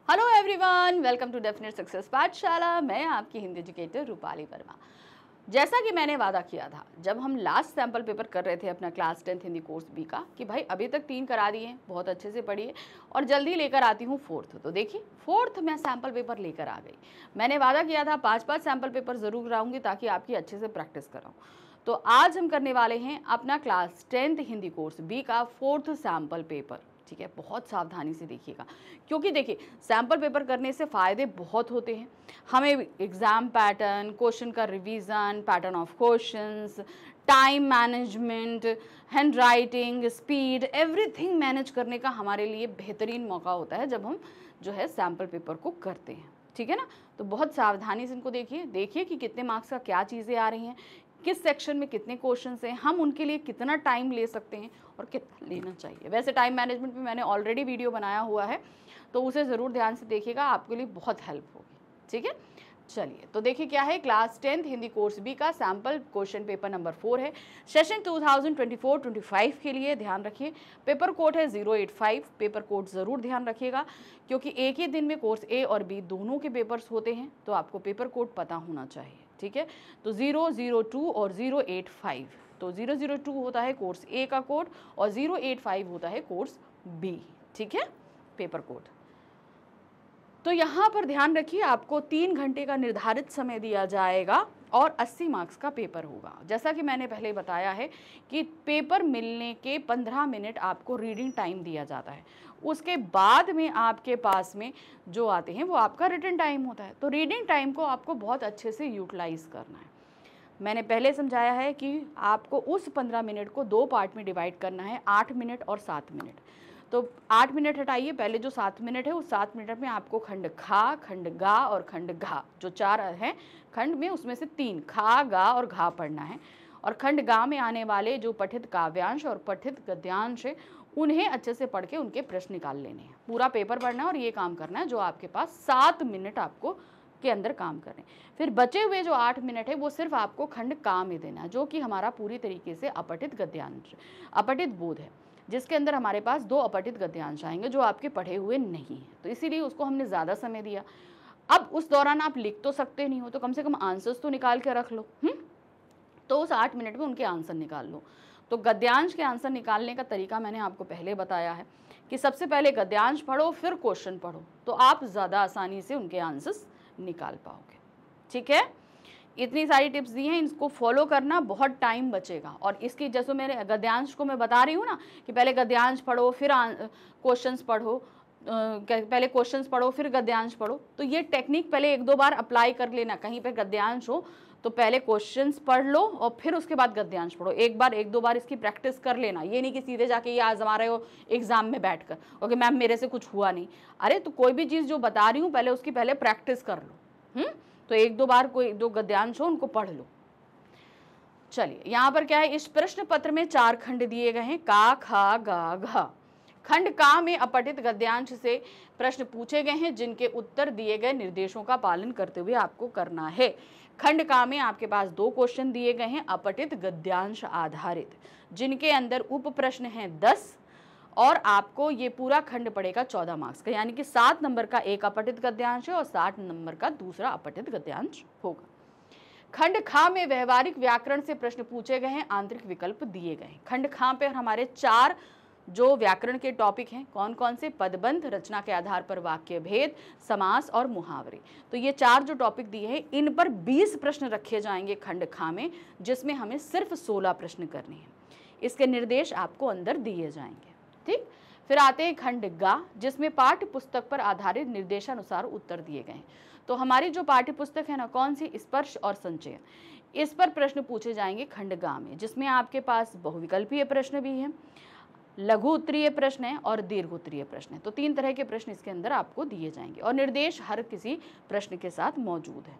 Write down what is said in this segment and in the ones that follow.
Hello everyone, welcome to definite success Pathshala. मैं आपकी Hindi educator Rupali Verma. जैसा कि मैंने वादा किया था जब हम लास्ट सैम्पल पेपर कर रहे थे अपना class 10th Hindi course B का, कि भाई अभी तक 3 करा दिए हैं, बहुत अच्छे से पढ़िए और जल्दी लेकर आती हूँ 4th। तो देखिए 4th मैं सैम्पल पेपर लेकर आ गई। मैंने वादा किया था 5-5 सैम्पल पेपर ज़रूर कराऊंगी ताकि आपकी अच्छे से प्रैक्टिस कराऊँ। तो आज हम करने वाले हैं अपना class 10th Hindi course B का 4th सैम्पल पेपर। ठीक है, बहुत सावधानी से देखिएगा, क्योंकि देखिए सैम्पल पेपर करने से फ़ायदे बहुत होते हैं। हमें एग्ज़ाम पैटर्न, क्वेश्चन का revision, pattern of questions, time management, hand writing, speed, everything manage करने का हमारे लिए बेहतरीन मौका होता है जब हम जो है सैम्पल पेपर को करते हैं। ठीक है ना, तो बहुत सावधानी से इनको देखिए कि कितने मार्क्स का क्या चीज़ें आ रही हैं, किस सेक्शन में कितने क्वेश्चंस हैं, हम उनके लिए कितना टाइम ले सकते हैं और कितना लेना चाहिए। वैसे टाइम मैनेजमेंट में मैंने ऑलरेडी वीडियो बनाया हुआ है, तो उसे ज़रूर ध्यान से देखिएगा, आपके लिए बहुत हेल्प होगी। ठीक है, चलिए तो देखिए क्या है। Class 10th Hindi course B का सैम्पल क्वेश्चन पेपर नंबर 4 है, सेशन 2024-25 के लिए। ध्यान रखिए पेपर कोड है 085। पेपर कोड ज़रूर ध्यान रखिएगा, क्योंकि एक ही दिन में कोर्स ए और बी दोनों के पेपर्स होते हैं, तो आपको पेपर कोड पता होना चाहिए। ठीक है, तो 002 और 085। तो 002 होता है कोर्स ए का कोड और 085 होता है कोर्स बी। ठीक है, पेपर कोड। तो यहाँ पर ध्यान रखिए, आपको 3 घंटे का निर्धारित समय दिया जाएगा और 80 मार्क्स का पेपर होगा। जैसा कि मैंने पहले बताया है कि पेपर मिलने के 15 मिनट आपको रीडिंग टाइम दिया जाता है, उसके बाद में आपके पास में जो आते हैं वो आपका रिटन टाइम होता है। तो रीडिंग टाइम को आपको बहुत अच्छे से यूटिलाइज करना है। मैंने पहले समझाया है कि आपको उस 15 मिनट को 2 पार्ट में डिवाइड करना है, 8 मिनट और 7 मिनट। तो 8 मिनट हटाइए, पहले जो 7 मिनट है उस 7 मिनट में आपको खंड खा, खंड गा और खंड घा, जो 4 हैं खंड में, उसमें से 3 खा, गा और घा पढ़ना है। और खंड गा में आने वाले जो पठित काव्यांश और पठित गद्यांश है उन्हें अच्छे से पढ़ के उनके प्रश्न निकाल लेने हैं। पूरा पेपर पढ़ना है और ये काम करना है जो आपके पास 7 मिनट आपको के अंदर काम करें। फिर बचे हुए जो 8 मिनट है वो सिर्फ आपको खंड का में देना है, जो कि हमारा पूरी तरीके से अपठित गद्यांश, अपठित बोध है, जिसके अंदर हमारे पास 2 अपठित गद्यांश आएंगे जो आपके पढ़े हुए नहीं है, तो इसीलिए उसको हमने ज़्यादा समय दिया। अब उस दौरान आप लिख तो सकते नहीं हो, तो कम से कम आंसर्स तो निकाल के रख लो। तो उस 8 मिनट में उनके आंसर निकाल लो। तो गद्यांश के आंसर निकालने का तरीका मैंने आपको पहले बताया है कि सबसे पहले गद्यांश पढ़ो फिर क्वेश्चन पढ़ो, तो आप ज़्यादा आसानी से उनके आंसर्स निकाल पाओगे। ठीक है, इतनी सारी टिप्स दी हैं, इनको फॉलो करना, बहुत टाइम बचेगा। और इसकी जैसे मेरे गद्यांश को मैं बता रही हूँ ना कि पहले गद्यांश पढ़ो फिर क्वेश्चंस पढ़ो, पहले क्वेश्चंस पढ़ो फिर गद्यांश पढ़ो, तो ये टेक्निक पहले 1-2 बार अप्लाई कर लेना। कहीं पे गद्यांश हो तो पहले क्वेश्चंस पढ़ लो और फिर उसके बाद गद्यांश पढ़ो। 1-2 बार इसकी प्रैक्टिस कर लेना। ये नहीं कि सीधे जाके ये आजमा रहे हो एग्जाम में बैठकर, ओके मैम मेरे से कुछ हुआ नहीं। अरे तो कोई भी चीज़ जो बता रही हूँ पहले उसकी पहले प्रैक्टिस कर लो। तो 1-2 बार कोई जो गद्यांश हो उनको पढ़ लो। चलिए यहाँ पर क्या है, इस प्रश्न पत्र में 4 खंड दिए गए हैं, का, खा, गा, घा। खंड का में अपठित गद्यांश से प्रश्न पूछे गए हैं, जिनके उत्तर दिए गए निर्देशों का पालन करते हुए आपको करना है। खंड का में आपके पास 2 क्वेश्चन दिए गए हैं अपठित गद्यांश आधारित, जिनके अंदर उप प्रश्न हैं 10 और आपको ये पूरा खंड पड़ेगा 14 मार्क्स का, यानी कि 7 नंबर का एक अपठित गद्यांश है और 60 नंबर का दूसरा अपठित गद्यांश होगा। खंड खा में व्यवहारिक व्याकरण से प्रश्न पूछे गए हैं, आंतरिक विकल्प दिए गए हैं। खंड खा पे हमारे 4 जो व्याकरण के टॉपिक हैं, कौन कौन से, पदबंध, रचना के आधार पर वाक्य भेद, समास और मुहावरे। तो ये 4 जो टॉपिक दिए हैं इन पर 20 प्रश्न रखे जाएंगे खंड खा में, जिसमें हमें सिर्फ 16 प्रश्न करने हैं। इसके निर्देश आपको अंदर दिए जाएंगे। ठीक, फिर आते हैं खंड गा, जिसमें पाठ्य पुस्तक पर आधारित निर्देशानुसार उत्तर दिए गए हैं। तो हमारी जो पाठ्य पुस्तक है ना, कौन सी, स्पर्श और संचयन, इस पर प्रश्न पूछे जाएंगे खंड गा में, जिसमें आपके पास बहुविकल्पीय प्रश्न भी हैं, लघु उत्तरीय प्रश्न है और दीर्घ उत्तरीय प्रश्न है। तो 3 तरह के प्रश्न इसके अंदर आपको दिए जाएंगे और निर्देश हर किसी प्रश्न के साथ मौजूद है।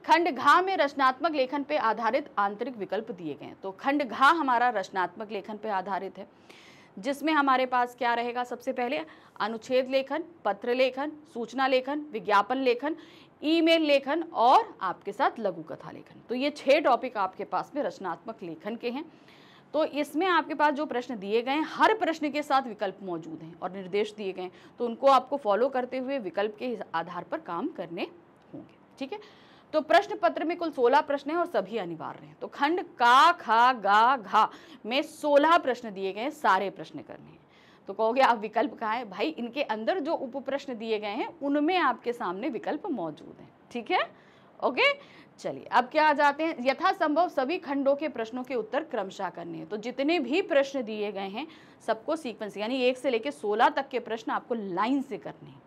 खंड घा में रचनात्मक लेखन पे आधारित आंतरिक विकल्प दिए गए हैं। तो खंड घा हमारा रचनात्मक लेखन पे आधारित है, जिसमें हमारे पास क्या रहेगा, सबसे पहले अनुच्छेद लेखन, पत्र लेखन, सूचना लेखन, विज्ञापन लेखन, ईमेल लेखन और आपके साथ लघु कथा लेखन। तो ये 6 टॉपिक आपके पास में रचनात्मक लेखन के हैं। तो इसमें आपके पास जो प्रश्न दिए गए हैं, हर प्रश्न के साथ विकल्प मौजूद हैं और निर्देश दिए गए हैं, तो उनको आपको फॉलो करते हुए विकल्प के आधार पर काम करने होंगे। ठीक है, तो प्रश्न पत्र में कुल 16 प्रश्न हैं और सभी अनिवार्य हैं। तो खंड का, खा, गा, घा में 16 प्रश्न दिए गए हैं, सारे प्रश्न करने हैं। तो कहोगे आप विकल्प कहाँ है? भाई इनके अंदर जो उप प्रश्न दिए गए हैं उनमें आपके सामने विकल्प मौजूद हैं। ठीक है, ओके। चलिए अब क्या आ जाते हैं, यथासंभव सभी खंडों के प्रश्नों के उत्तर क्रमशः करने हैं। तो जितने भी प्रश्न दिए गए हैं सबको सीक्वेंस, यानी 1 से लेकर 16 तक के प्रश्न आपको लाइन से करने हैं।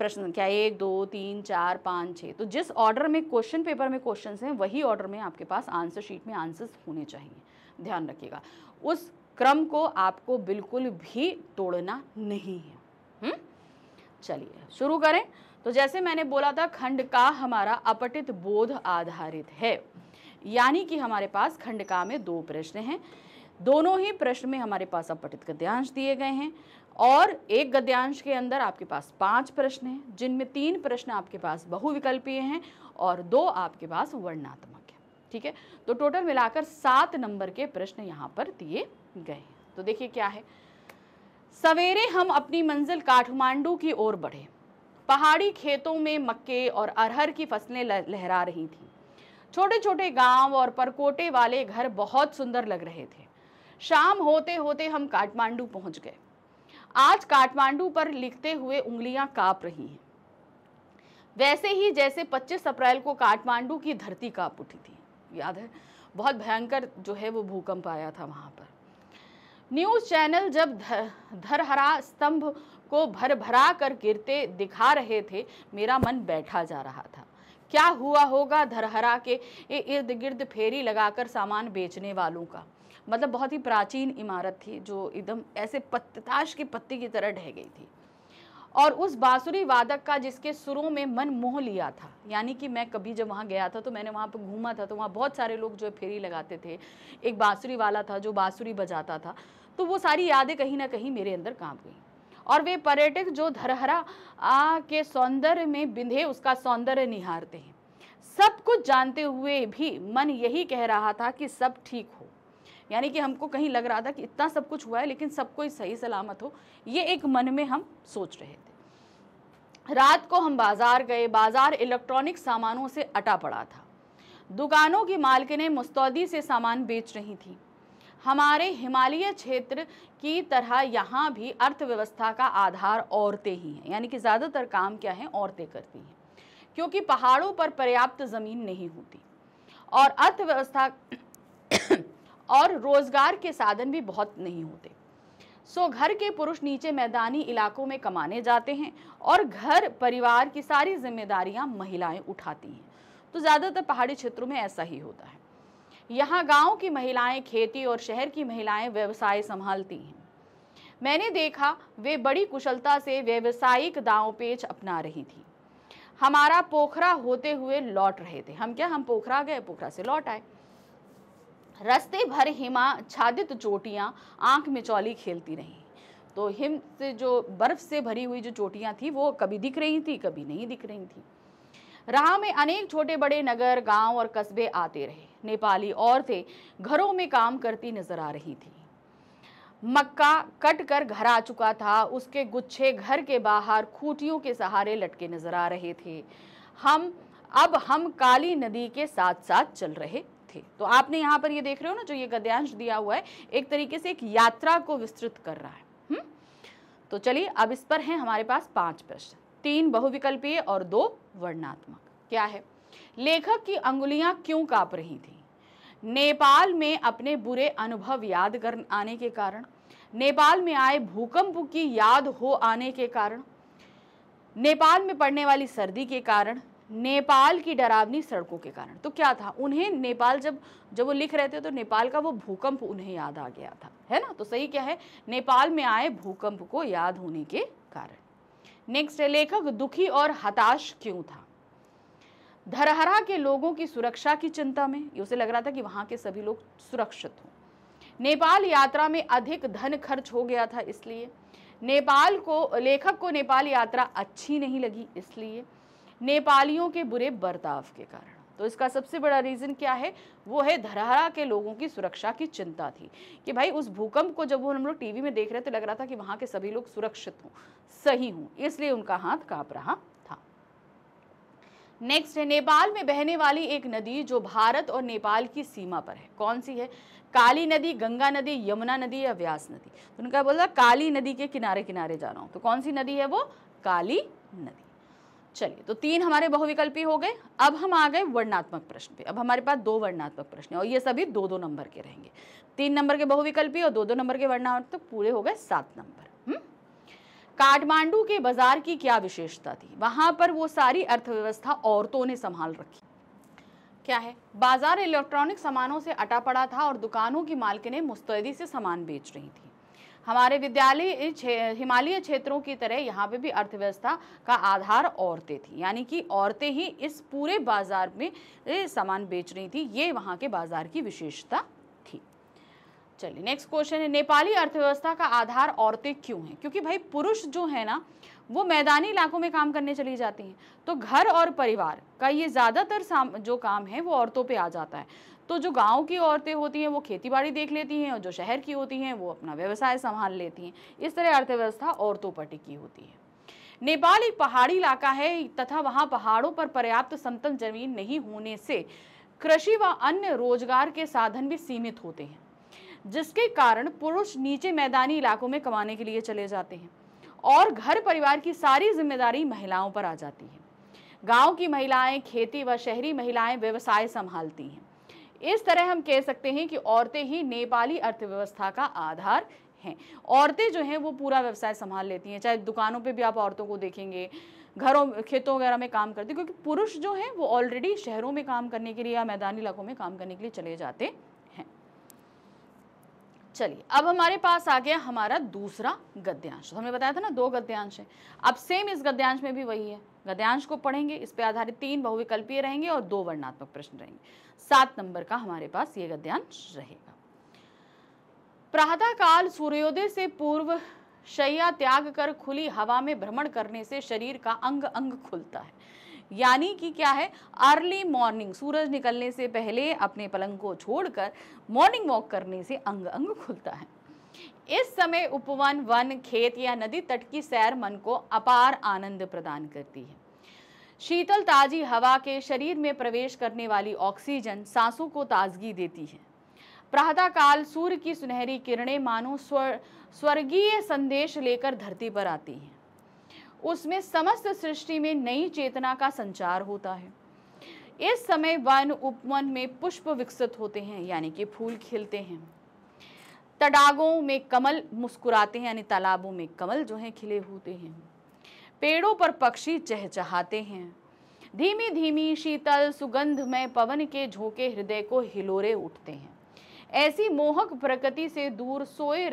प्रश्न क्या, 1 2 3 4 5 6, तो जिस ऑर्डर में क्वेश्चन पेपर में क्वेश्चंस हैं वही ऑर्डर में आपके पास आंसर शीट में आंसर्स होने चाहिए। ध्यान रखिएगा, उस क्रम को आपको बिल्कुल भी तोड़ना नहीं है। चलिए शुरू करें। तो जैसे मैंने बोला था, खंड का हमारा अपठित बोध आधारित है, यानी कि हमारे पास खंड का में 2 प्रश्न हैं। दोनों ही प्रश्न में हमारे पास अपठित गद्यांश दिए गए हैं और एक गद्यांश के अंदर आपके पास 5 प्रश्न हैं, जिनमें 3 प्रश्न आपके पास बहुविकल्पीय हैं और 2 आपके पास वर्णनात्मक है। ठीक है, तो टोटल मिलाकर 7 नंबर के प्रश्न यहाँ पर दिए गए हैं। तो देखिए क्या है, सवेरे हम अपनी मंजिल काठमांडू की ओर बढ़े। पहाड़ी खेतों में मक्के और अरहर की फसलें लहरा रही थीं। छोटे छोटे गांव और परकोटे वाले घर बहुत सुंदर लग रहे थे। शाम होते होते हम काठमांडू पहुंच गए। आज काठमांडू पर लिखते हुए उंगलियां कांप रही हैं, वैसे ही जैसे 25 अप्रैल को काठमांडू की धरती कांप उठी थी। याद है, बहुत भयंकर जो है वो भूकंप आया था वहां पर। न्यूज चैनल जब धरहरा स्तंभ को भर भरा कर गिरते दिखा रहे थे, मेरा मन बैठा जा रहा था। क्या हुआ होगा धरहरा के इर्द गिर्द फेरी लगाकर सामान बेचने वालों का। मतलब बहुत ही प्राचीन इमारत थी जो एकदम ऐसे ताश के पत्ते की तरह ढह गई थी। और उस बांसुरी वादक का जिसके सुरों में मन मोह लिया था, यानी कि मैं कभी जब वहाँ गया था तो मैंने वहाँ पर घूमा था, तो वहाँ बहुत सारे लोग जो फेरी लगाते थे। एक बांसुरी वाला था जो बांसुरी बजाता था, तो वो सारी यादें कहीं ना कहीं मेरे अंदर कांप गई। और वे पर्यटक जो धरहरा के सौंदर्य में बिंधे उसका सौंदर्य निहारते हैं। सब कुछ जानते हुए भी मन यही कह रहा था कि सब ठीक हो, यानी कि हमको कहीं लग रहा था कि इतना सब कुछ हुआ है लेकिन सब कोई सही सलामत हो, ये एक मन में हम सोच रहे थे। रात को हम बाजार गए। बाजार इलेक्ट्रॉनिक सामानों से अटा पड़ा था। दुकानों की मालकिनें मुस्तैदी से सामान बेच रही थी। हमारे हिमालय क्षेत्र की तरह यहाँ भी अर्थव्यवस्था का आधार औरतें ही हैं, यानी कि ज़्यादातर काम क्या है, औरतें करती हैं, क्योंकि पहाड़ों पर पर्याप्त ज़मीन नहीं होती और अर्थव्यवस्था और रोजगार के साधन भी बहुत नहीं होते। सो घर के पुरुष नीचे मैदानी इलाकों में कमाने जाते हैं और घर परिवार की सारी जिम्मेदारियां महिलाएं उठाती हैं। तो ज़्यादातर पहाड़ी क्षेत्रों में ऐसा ही होता है। यहाँ गांव की महिलाएं खेती और शहर की महिलाएं व्यवसाय संभालती हैं। मैंने देखा वे बड़ी कुशलता से व्यावसायिक दांवपेच अपना रही थी। हमारा पोखरा होते हुए लौट रहे थे। हम पोखरा गए, पोखरा से लौट आए। रास्ते भर हिमाच्छादित चोटियां आंख में चौली खेलती रहीं। तो हिम से जो बर्फ से भरी हुई जो चोटियां थी वो कभी दिख रही थी, कभी नहीं दिख रही थी। राह में अनेक छोटे बड़े नगर, गांव और कस्बे आते रहे। नेपाली औरतें घरों में काम करती नजर आ रही थी। मक्का कट कर घर आ चुका था, उसके गुच्छे घर के बाहर खूंटियों के सहारे लटके नजर आ रहे थे। हम काली नदी के साथ साथ चल रहे थे। तो आपने यहाँ पर ये देख रहे हो ना, जो ये गद्यांश दिया हुआ है एक तरीके से एक यात्रा को विस्तृत कर रहा है। तो चलिए अब इस पर हैं हमारे पास 5 प्रश्न, 3 बहुविकल्पीय और 2 वर्णनात्मक। क्या है, लेखक की अंगुलियां क्यों कांप रही थी? नेपाल में अपने बुरे अनुभव याद कर आने के कारण, नेपाल में आए भूकंप की याद हो आने के कारण, नेपाल में पड़ने वाली सर्दी के कारण, नेपाल की डरावनी सड़कों के कारण। तो क्या था, उन्हें नेपाल जब वो लिख रहे थे तो नेपाल का वो भूकंप उन्हें याद आ गया था, है ना। तो सही क्या है, नेपाल में आए भूकंप को याद होने के कारण। नेक्स्ट है, लेखक दुखी और हताश क्यों था? धरहरा के लोगों की सुरक्षा की चिंता में, उसे लग रहा था कि वहां के सभी लोग सुरक्षित हों। नेपाल यात्रा में अधिक धन खर्च हो गया था इसलिए। लेखक को नेपाल यात्रा अच्छी नहीं लगी इसलिए। नेपालियों के बुरे बर्ताव के कारण। तो इसका सबसे बड़ा रीज़न क्या है, वो है धरहरा के लोगों की सुरक्षा की चिंता थी कि भाई उस भूकंप को जब वो हम लोग टीवी में देख रहे थे लग रहा था कि वहाँ के सभी लोग सुरक्षित हों, सही हों, इसलिए उनका हाथ काँप रहा था। नेक्स्ट है नेपाल में बहने वाली एक नदी जो भारत और नेपाल की सीमा पर है, कौन सी है? काली नदी, गंगा नदी, यमुना नदी या व्यास नदी? तो उनका बोला काली नदी के किनारे किनारे जा रहा हूं, तो कौन सी नदी है वो? काली नदी। चलिए, तो 3 हमारे बहुविकल्पी हो गए। अब हम आ गए वर्णनात्मक प्रश्न पे। अब हमारे पास 2 वर्णनात्मक प्रश्न है और ये सभी 2-2 नंबर के रहेंगे। 3 नंबर के बहुविकल्पी और 2-2 नंबर के वर्णनात्मक, पूरे हो गए 7 नंबर। काठमांडू के बाजार की क्या विशेषता थी? वहां पर वो सारी अर्थव्यवस्था औरतों ने संभाल रखी। क्या है? बाजार इलेक्ट्रॉनिक सामानों से अटा पड़ा था और दुकानों की मालकिनें मुस्तैदी से सामान बेच रही थी। हमारे विद्यालय हिमालय क्षेत्रों की तरह यहाँ पे भी अर्थव्यवस्था का आधार औरतें थी, यानी कि औरतें ही इस पूरे बाजार में सामान बेच रही थी। ये वहाँ के बाजार की विशेषता थी। चलिए, नेक्स्ट क्वेश्चन है, नेपाली अर्थव्यवस्था का आधार औरतें क्यों हैं? क्योंकि भाई पुरुष जो है ना वो मैदानी इलाकों में काम करने चली जाती हैं, तो घर और परिवार का ये ज़्यादातर जो काम है वो औरतों पे आ जाता है। तो जो गांव की औरतें होती हैं वो खेतीबाड़ी देख लेती हैं और जो शहर की होती हैं वो अपना व्यवसाय संभाल लेती हैं। इस तरह अर्थव्यवस्था औरतों पर टिकी होती है। नेपाल एक पहाड़ी इलाका है तथा वहाँ पहाड़ों पर पर्याप्त समतल जमीन नहीं होने से कृषि व अन्य रोजगार के साधन भी सीमित होते हैं, जिसके कारण पुरुष नीचे मैदानी इलाकों में कमाने के लिए चले जाते हैं और घर परिवार की सारी जिम्मेदारी महिलाओं पर आ जाती है। गांव की महिलाएं खेती व शहरी महिलाएं व्यवसाय संभालती हैं। इस तरह हम कह सकते हैं कि औरतें ही नेपाली अर्थव्यवस्था का आधार हैं। औरतें जो हैं वो पूरा व्यवसाय संभाल लेती हैं, चाहे दुकानों पे भी आप औरतों को देखेंगे, घरों खेतों वगैरह में काम करती, क्योंकि पुरुष जो हैं वो ऑलरेडी शहरों में काम करने के लिए या मैदानी इलाकों में काम करने के लिए चले जाते हैं। चलिए, अब हमारे पास आ गया हमारा दूसरा गद्यांश। हमने बताया था ना 2 गद्यांश है। अब सेम इस गद्यांश में भी वही है। गद्यांश को पढ़ेंगे, इस पे आधारित 3 बहुविकल्पीय रहेंगे और 2 वर्णनात्मक प्रश्न रहेंगे। 7 नंबर का हमारे पास ये गद्यांश रहेगा। प्रातः काल सूर्योदय से पूर्व शैया त्याग कर खुली हवा में भ्रमण करने से शरीर का अंग अंग खुलता है। यानी कि क्या है? अर्ली मॉर्निंग, सूरज निकलने से पहले अपने पलंग को छोड़कर मॉर्निंग वॉक करने से अंग अंग खुलता है। इस समय उपवन, वन, खेत या नदी तट की सैर मन को अपार आनंद प्रदान करती है। शीतल ताजी हवा के शरीर में प्रवेश करने वाली ऑक्सीजन सांसों को ताजगी देती है। प्रातः काल सूर्य की सुनहरी किरणें मानो स्वर्गीय संदेश लेकर धरती पर आती हैं। उसमें समस्त सृष्टि में नई चेतना का संचार होता है। इस समय वन उपवन में पुष्प विकसित होते हैं, यानी कि फूल खिलते हैं। तडागों में कमल मुस्कुराते हैं, यानी तालाबों में कमल जो हैं खिले होते हैं। पेड़ों पर पक्षी चहचहाते हैं। धीमी धीमी शीतल सुगंधमय पवन के झोंके हृदय को हिलोरे उठते हैं। ऐसी मोहक प्रकृति से दूर सोए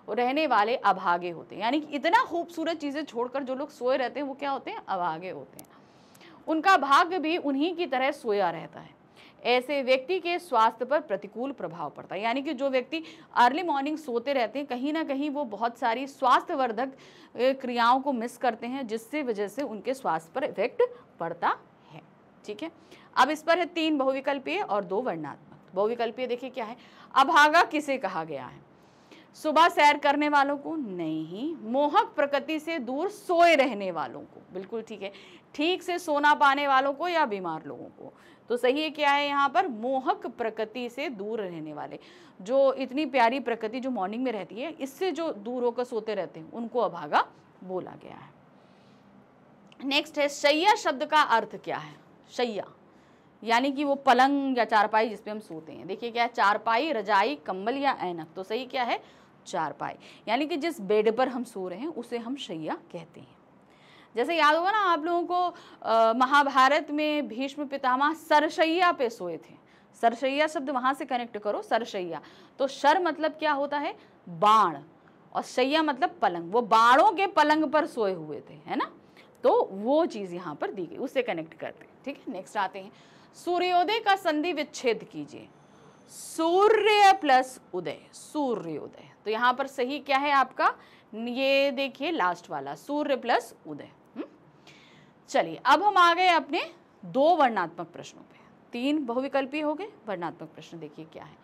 रहने वाले अभागे होते हैं, यानी कि इतना खूबसूरत चीजें छोड़कर जो लोग सोए रहते हैं वो क्या होते हैं? अभागे होते हैं। उनका भाग्य भी उन्हीं की तरह सोया रहता है। ऐसे व्यक्ति के स्वास्थ्य पर प्रतिकूल प्रभाव पड़ता है, यानी कि जो व्यक्ति अर्ली मॉर्निंग सोते रहते हैं कहीं ना कहीं वो बहुत सारी स्वास्थ्यवर्धक क्रियाओं को मिस करते हैं, जिससे वजह से उनके स्वास्थ्य पर इफेक्ट पड़ता है। ठीक है, अब इस पर है 3 बहुविकल्पीय और 2 वर्णनात्मक। बहुविकल्पीय देखिए क्या है? अभागा किसे कहा गया है? सुबह सैर करने वालों को नहीं, मोहक प्रकृति से दूर सोए रहने वालों को। बिल्कुल ठीक है, ठीक से सोना पाने वालों को या बीमार लोगों को। तो सही है क्या है यहाँ पर? मोहक प्रकृति से दूर रहने वाले, जो इतनी प्यारी प्रकृति जो मॉर्निंग में रहती है इससे जो दूर होकर सोते रहते हैं उनको अभागा बोला गया है। नेक्स्ट है, शैया शब्द का अर्थ क्या है? शैया यानी कि वो पलंग या चारपाई जिसपे हम सोते हैं। देखिए क्या है? चारपाई, रजाई, कंबल या ऐनक। तो सही क्या है? चारपाई, यानी कि जिस बेड पर हम सो रहे हैं उसे हम शैया कहते हैं। जैसे याद होगा ना आप लोगों को महाभारत में भीष्म पितामह सरशैया पे सोए थे। सरशैया शब्द वहां से कनेक्ट करो, सरशैया। तो शर मतलब क्या होता है? बाण, और शैया मतलब पलंग। वो बाणों के पलंग पर सोए हुए थे, है ना? तो वो चीज यहाँ पर दी गई, उससे कनेक्ट करते हैं। ठीक है, नेक्स्ट आते हैं। सूर्योदय का संधि विच्छेद कीजिए। सूर्य प्लस उदय, सूर्योदय। तो यहाँ पर सही क्या है आपका? ये देखिए लास्ट वाला, सूर्य प्लस उदय। चलिए, अब हम आ गए अपने 2 वर्णात्मक प्रश्नों पे, 3 बहुविकल्पी हो गए। वर्णात्मक प्रश्न देखिए क्या है।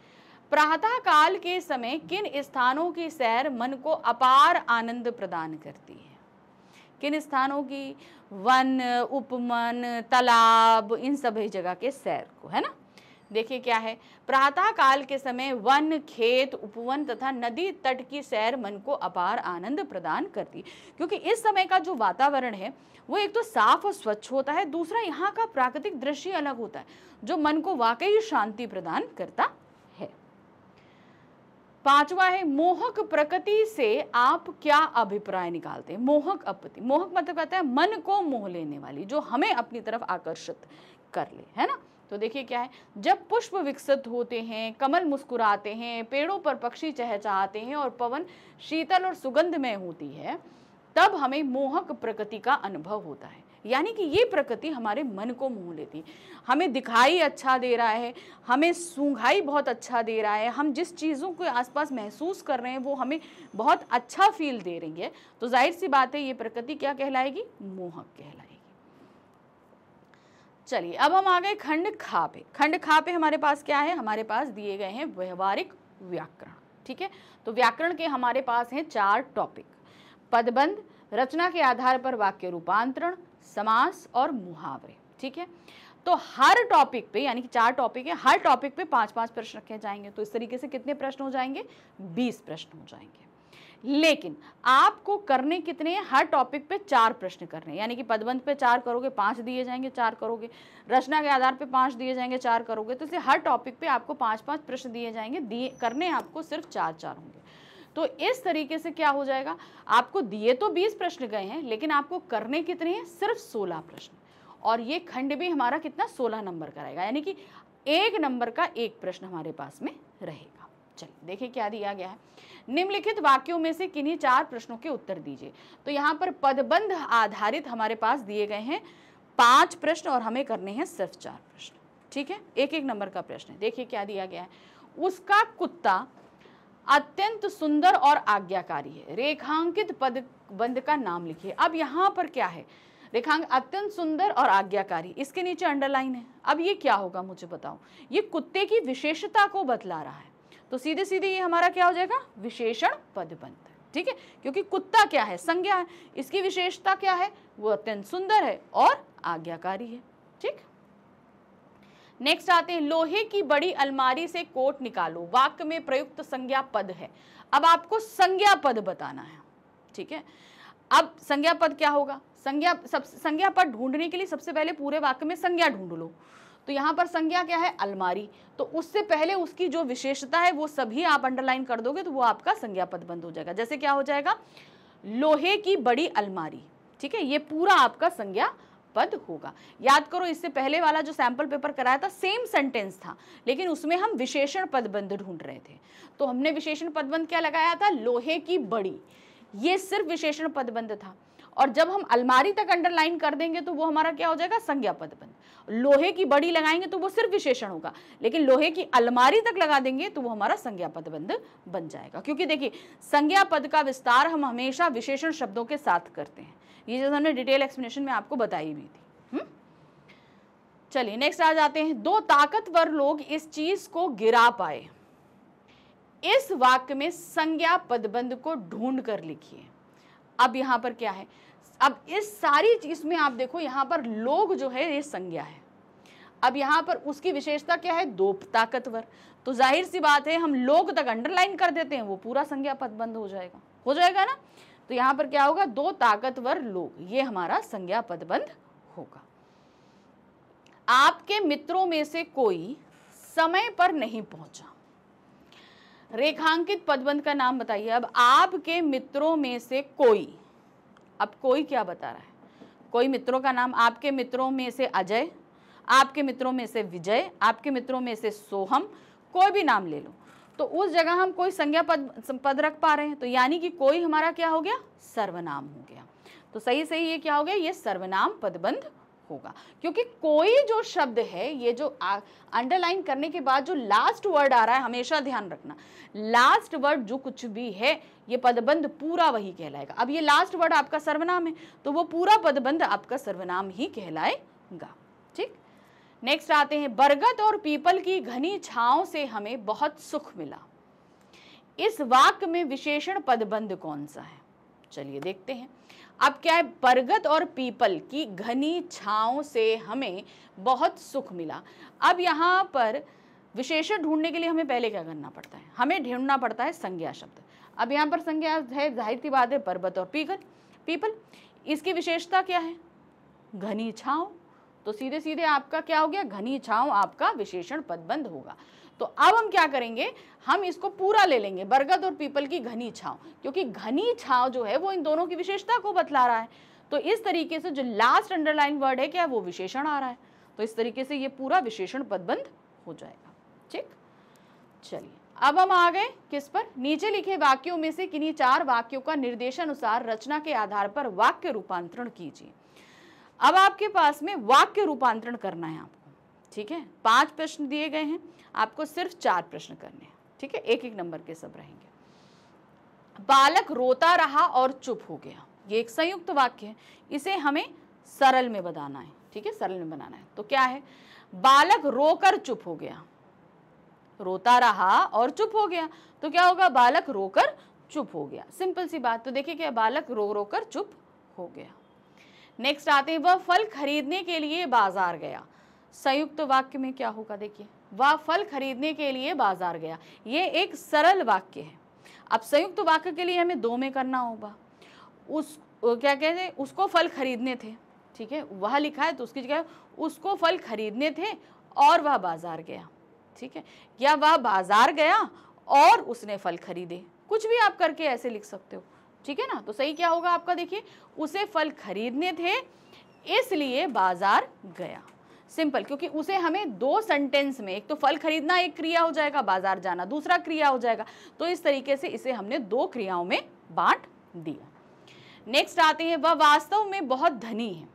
प्रातः काल के समय किन स्थानों की सैर मन को अपार आनंद प्रदान करती है? किन स्थानों की? वन, उपवन, तालाब, इन सभी जगह के सैर को, है ना। देखिए क्या है, प्रातः काल के समय वन, खेत, उपवन तथा नदी तट की सैर मन को अपार आनंद प्रदान करती है, क्योंकि इस समय का जो वातावरण है वो एक तो साफ और स्वच्छ होता है, दूसरा यहाँ का प्राकृतिक दृश्य अलग होता है जो मन को वाकई शांति प्रदान करता है। 5वां है, मोहक प्रकृति से आप क्या अभिप्राय निकालते हैं? मोहक अपति, मोहक मतलब कहता है मन को मोह लेने वाली, जो हमें अपनी तरफ आकर्षित कर ले, है ना। तो देखिए क्या है, जब पुष्प विकसित होते हैं, कमल मुस्कुराते हैं, पेड़ों पर पक्षी चहचहाते हैं और पवन शीतल और सुगंधमय होती है, तब हमें मोहक प्रकृति का अनुभव होता है। यानी कि ये प्रकृति हमारे मन को मोह लेती है, हमें दिखाई अच्छा दे रहा है, हमें सूंघाई बहुत अच्छा दे रहा है, हम जिस चीज़ों को आसपास महसूस कर रहे हैं वो हमें बहुत अच्छा फील दे रही है, तो जाहिर सी बात है ये प्रकृति क्या कहलाएगी? मोहक कहलाएगी। चलिए अब हम आ गए खंड खा पे। खंड खा पे हमारे पास क्या है? हमारे पास दिए गए हैं व्यवहारिक व्याकरण, ठीक है। तो व्याकरण के हमारे पास हैं 4 टॉपिक: पदबंध, रचना के आधार पर वाक्य रूपांतरण, समास और मुहावरे, ठीक है। तो हर टॉपिक पे, यानी कि 4 टॉपिक है, हर टॉपिक पे 5-5 प्रश्न रखे जाएंगे। तो इस तरीके से कितने प्रश्न हो जाएंगे? 20 प्रश्न हो जाएंगे। लेकिन आपको करने कितने हैं? हर टॉपिक पे 4 प्रश्न करने, यानी कि पदबंध पे 4 करोगे 5 दिए जाएंगे, 4 करोगे, रचना के आधार पे 5 दिए जाएंगे, 4 करोगे, तो इसलिए हर टॉपिक पे आपको 5-5 प्रश्न दिए जाएंगे, दिए करने आपको सिर्फ 4-4 होंगे। तो इस तरीके से क्या हो जाएगा, आपको दिए तो 20 प्रश्न गए हैं, लेकिन आपको करने कितने हैं? सिर्फ 16 प्रश्न। और ये खंड भी हमारा कितना? 16 नंबर का रहेगा, यानी कि 1 नंबर का 1 प्रश्न हमारे पास में रहेगा। चलिए देखिए क्या दिया गया है। निम्नलिखित वाक्यों में से किन्हीं 4 प्रश्नों के उत्तर दीजिए। तो यहाँ पर पदबंध आधारित हमारे पास दिए गए हैं 5 प्रश्न और हमें करने हैं सिर्फ 4 प्रश्न, ठीक है। 1-1 नंबर का प्रश्न है। देखिए क्या दिया गया है। उसका कुत्ता अत्यंत सुंदर और आज्ञाकारी है, रेखांकित पदबंध का नाम लिखिए। अब यहाँ पर क्या है? रेखांक अत्यंत सुंदर और आज्ञाकारी, इसके नीचे अंडरलाइन है। अब ये क्या होगा मुझे बताओ? ये कुत्ते की विशेषता को बतला रहा है, तो सीधे सीधे ये हमारा क्या हो जाएगा? विशेषण पदबंध, ठीक है। क्योंकि कुत्ता क्या है? संज्ञा है, इसकी विशेषता क्या है? वो अत्यंत सुंदर है और आज्ञाकारी है, ठीक। नेक्स्ट आते हैं, लोहे की बड़ी अलमारी से कोट निकालो, वाक्य में प्रयुक्त संज्ञा पद है। अब आपको संज्ञा पद बताना है, ठीक है। अब संज्ञा पद क्या होगा? संज्ञा पद ढूंढने के लिए सबसे पहले पूरे वाक्य में संज्ञा ढूंढ लो। तो यहाँ पर संज्ञा क्या है? अलमारी। तो उससे पहले उसकी जो विशेषता है वो सभी आप अंडरलाइन कर दोगे, तो वो आपका संज्ञा पद बंद हो जाएगा। जैसे क्या हो जाएगा? लोहे की बड़ी अलमारी, ठीक है, ये पूरा आपका संज्ञा पद होगा। याद करो, इससे पहले वाला जो सैंपल पेपर कराया था सेम सेंटेंस था, लेकिन उसमें हम विशेषण पदबंध ढूंढ रहे थे। तो हमने विशेषण पदबंध क्या लगाया था? लोहे की बड़ी, ये सिर्फ विशेषण पदबंध था। और जब हम अलमारी तक अंडरलाइन कर देंगे तो वो हमारा क्या हो जाएगा? संज्ञा पदबंध। लोहे की बड़ी लगाएंगे तो वो सिर्फ विशेषण होगा, लेकिन लोहे की अलमारी तक लगा देंगे तो वो हमारा संज्ञा पदबंध बन जाएगा। क्योंकि देखिए, संज्ञा पद का विस्तार हम हमेशा विशेषण शब्दों के साथ करते हैं, ये जो हमने डिटेल एक्सप्लेनेशन में आपको बताई भी थी। चलिए नेक्स्ट आ जाते हैं। 2 ताकतवर लोग इस चीज को गिरा पाए। इस वाक्य में संज्ञा पदबंध को ढूंढ कर लिखिए। अब यहाँ पर क्या है? अब इस सारी चीज में आप देखो, यहाँ पर लोग जो है ये संज्ञा है। अब यहाँ पर उसकी विशेषता क्या है? 2 ताकतवर। तो जाहिर सी बात है, हम लोग तक अंडरलाइन कर देते हैं, वो पूरा संज्ञा पदबंध हो जाएगा ना। तो यहाँ पर क्या होगा? 2 ताकतवर लोग, ये हमारा संज्ञा पदबंध होगा। आपके मित्रों में से कोई समय पर नहीं पहुंचा। रेखांकित पदबंध का नाम बताइए। अब आपके मित्रों में से कोई, अब कोई क्या बता रहा है? कोई मित्रों का नाम, आपके मित्रों में से अजय, आपके मित्रों में से विजय, आपके मित्रों में से सोहम, कोई भी नाम ले लो। तो उस जगह हम कोई संज्ञा पद रख पा रहे हैं, तो यानी कि कोई हमारा क्या हो गया? सर्वनाम हो गया। तो सही ये क्या हो गया? ये सर्वनाम पदबंध होगा। क्योंकि कोई जो शब्द है, ये जो अंडरलाइन करने के बाद जो लास्ट वर्ड आ रहा है, हमेशा ध्यान रखना, लास्ट वर्ड जो कुछ भी है ये पदबंध पूरा वही कहलाएगा। अब ये लास्ट वर्ड आपका सर्वनाम है, तो वो पूरा पदबंध आपका सर्वनाम ही कहलाएगा। ठीक। नेक्स्ट आते हैं, बरगद और पीपल की घनी छांव से हमें बहुत सुख मिला। इस वाक्य में विशेषण पदबंध कौन सा है? चलिए देखते हैं। अब क्या है, बरगद और पीपल की घनी छांव से हमें बहुत सुख मिला। अब यहाँ पर विशेषण ढूंढने के लिए हमें पहले क्या करना पड़ता है? हमें ढूंढना पड़ता है संज्ञा शब्द। अब यहाँ पर संज्ञा है, जाहिर सी बात है, पर्वत और पीपल। इसकी विशेषता क्या है? घनी छांव। तो सीधे सीधे आपका क्या हो गया? घनी छांव आपका विशेषण पदबंध होगा। तो अब हम क्या करेंगे, हम इसको पूरा ले लेंगे, बरगद और पीपल की घनी छांव, क्योंकि घनी छांव जो है वो इन दोनों की विशेषता को बतला रहा है। तो इस तरीके से जो लास्ट अंडरलाइन वर्ड है क्या, वो विशेषण आ रहा है। तो इस तरीके से ये पूरा विशेषण पदबंध हो जाएगा। ठीक, चलिए अब हम आ गए किस पर? नीचे लिखे वाक्यों में से किन्हीं 4 वाक्यों का निर्देशानुसार रचना के आधार पर वाक्य रूपांतरण कीजिए। अब आपके पास में वाक्य रूपांतरण करना है आपको। ठीक है, 5 प्रश्न दिए गए हैं, आपको सिर्फ 4 प्रश्न करने हैं। ठीक है, एक एक नंबर के सब रहेंगे। बालक रोता रहा और चुप हो गया, ये एक संयुक्त वाक्य है, इसे हमें सरल में बनाना है। ठीक है, सरल में बनाना है। तो क्या है, बालक रोकर चुप हो गया, रोता रहा और चुप हो गया, तो क्या होगा? बालक रोकर चुप हो गया। सिंपल सी बात। तो देखिए क्या, बालक रो रो कर चुप हो गया। नेक्स्ट आते हैं, वह फल खरीदने के लिए बाजार गया। संयुक्त वाक्य में क्या होगा? देखिए, वह फल खरीदने के लिए बाजार गया, ये एक सरल वाक्य है। अब संयुक्त वाक्य के लिए हमें 2 में करना होगा। क्या कहते हैं, उसको फल खरीदने थे। ठीक है, वह लिखा है तो उसकी जगह उसको फल खरीदने थे और वह बाजार गया। ठीक है, या वह बाजार गया और उसने फल खरीदे, कुछ भी आप करके ऐसे लिख सकते हो। ठीक है ना, तो सही क्या होगा आपका? देखिए, उसे फल खरीदने थे इसलिए बाजार गया। सिंपल, क्योंकि उसे हमें 2 सेंटेंस में, एक तो फल खरीदना एक क्रिया हो जाएगा, बाजार जाना दूसरा क्रिया हो जाएगा। तो इस तरीके से इसे हमने 2 क्रियाओं में बांट दिया। नेक्स्ट आते हैं, वह वास्तव में बहुत धनी है,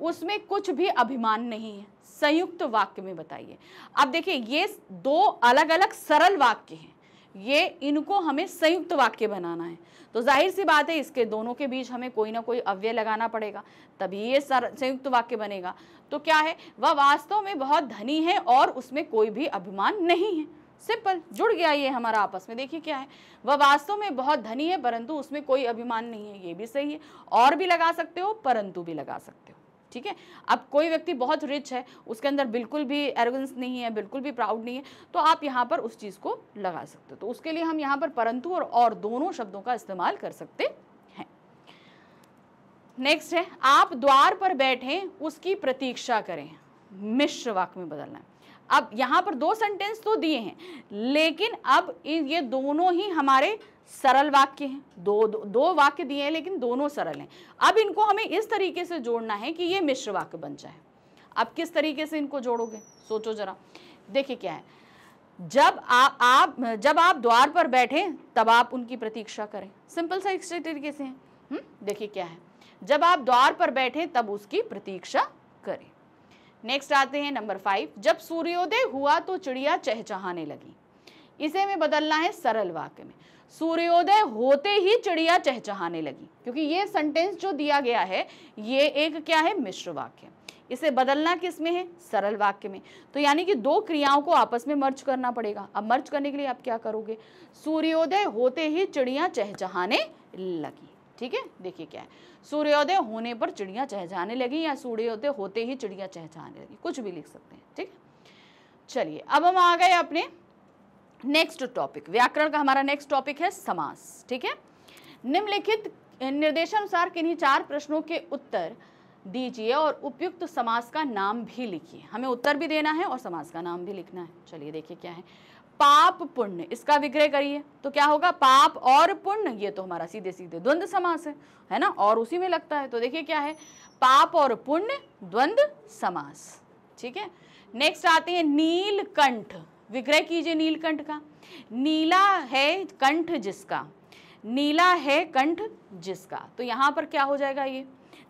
उसमें कुछ भी अभिमान नहीं है। संयुक्त वाक्य में बताइए। अब देखिए, ये 2 अलग अलग सरल वाक्य हैं, ये इनको हमें संयुक्त वाक्य बनाना है। तो जाहिर सी बात है, इसके दोनों के बीच हमें कोई ना कोई अव्यय लगाना पड़ेगा, तभी ये संयुक्त वाक्य बनेगा। तो क्या है, वह वास्तव में बहुत धनी है और उसमें कोई भी अभिमान नहीं है। सिंपल, जुड़ गया ये हमारा आपस में। देखिए क्या है, वह वास्तव में बहुत धनी है परंतु उसमें कोई अभिमान नहीं है, ये भी सही है। और भी लगा सकते हो, परंतु भी लगा सकते हो। ठीक है, अब कोई व्यक्ति बहुत रिच है, उसके अंदर बिल्कुल भी एरोगेंस नहीं है, बिल्कुल भी प्राउड नहीं है, तो आप यहाँ पर उस चीज़ को लगा सकते हो। तो उसके लिए हम यहाँ पर परंतु और दोनों शब्दों का इस्तेमाल कर सकते हैं। नेक्स्ट है, आप द्वार पर बैठे उसकी प्रतीक्षा करें। मिश्र वाक्य में बदलना है। अब यहाँ पर 2 सेंटेंस तो दिए हैं, लेकिन अब ये दोनों ही हमारे सरल वाक्य हैं। दो वाक्य दिए हैं लेकिन दोनों सरल हैं। अब इनको हमें इस तरीके से जोड़ना है कि ये मिश्र वाक्य बन जाए। अब किस तरीके से इनको जोड़ोगे, सोचो जरा। देखिए क्या है, जब आप द्वार पर बैठे तब आप उनकी प्रतीक्षा करें। सिंपल सा इस तरीके से है। देखिए क्या है, जब आप द्वार पर बैठे तब उसकी प्रतीक्षा करें। नेक्स्ट आते हैं नंबर 5, जब सूर्योदय हुआ तो चिड़िया चहचहाने लगी। इसे हमें बदलना है सरल वाक्य में। सूर्योदय होते ही चिड़िया चहचहाने लगी, क्योंकि ये सेंटेंस जो दिया गया है ये एक क्या है, मिश्र वाक्य। इसे बदलना किस में है, सरल वाक्य में। तो यानी कि 2 क्रियाओं को आपस में मर्ज करना पड़ेगा। अब मर्ज करने के लिए आप क्या करोगे, सूर्योदय होते ही चिड़िया चहचहाने लगी। ठीक है, देखिए क्या है, सूर्योदय होने पर चिड़िया चहचहाने लगी या सूर्योदय होते ही चिड़िया चहचहाने लगी, कुछ भी लिख सकते हैं। ठीक, चलिए अब हम आ गए अपने नेक्स्ट टॉपिक। व्याकरण का हमारा नेक्स्ट टॉपिक है समास। ठीक है, निम्नलिखित निर्देशानुसार किन्हीं 4 प्रश्नों के उत्तर दीजिए और उपयुक्त समास का नाम भी लिखिए। हमें उत्तर भी देना है और समास का नाम भी लिखना है। चलिए देखिए क्या है, पाप पुण्य, इसका विग्रह करिए तो क्या होगा, पाप और पुण्य। ये तो हमारा सीधे सीधे द्वंद्व समास है ना, और उसी में लगता है। तो देखिए क्या है, पाप और पुण्य द्वंद्व समास। ठीक है, नेक्स्ट आते हैं नीलकंठ। विग्रह कीजिए नीलकंठ का। नीला है कंठ जिसका, नीला है कंठ जिसका। तो यहाँ पर क्या हो जाएगा, ये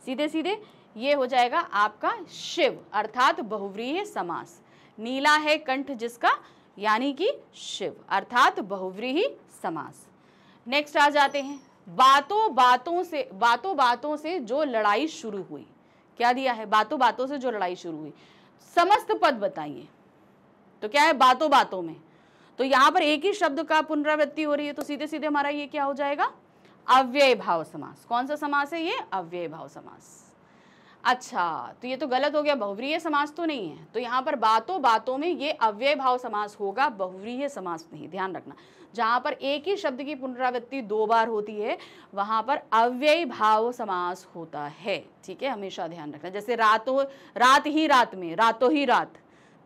सीधे सीधे ये हो जाएगा आपका शिव, अर्थात बहुव्रीहि समास। नीला है कंठ जिसका यानी कि शिव, अर्थात बहुव्रीहि समास। नेक्स्ट आ जाते हैं, बातों बातों से जो लड़ाई शुरू हुई। क्या दिया है, बातों बातों से जो लड़ाई शुरू हुई। समस्त पद बताइए, तो क्या है, बातों बातों में। तो यहाँ पर एक ही शब्द का पुनरावृत्ति हो रही है, तो सीधे सीधे हमारा ये क्या हो जाएगा, अव्यय भाव समास। कौन सा समास है ये, अव्यय भाव समास। अच्छा, तो ये तो गलत हो गया, बहुव्रीहि समास तो नहीं है। तो यहाँ पर बातों बातों में ये अव्यय भाव समास होगा, बहुव्रीहि समास नहीं। ध्यान रखना, जहाँ पर एक ही शब्द की पुनरावृत्ति 2 बार होती है वहाँ पर अव्यय भाव समास होता है। ठीक है, हमेशा ध्यान रखना। जैसे रातों, रात ही रात में, रातों ही रात,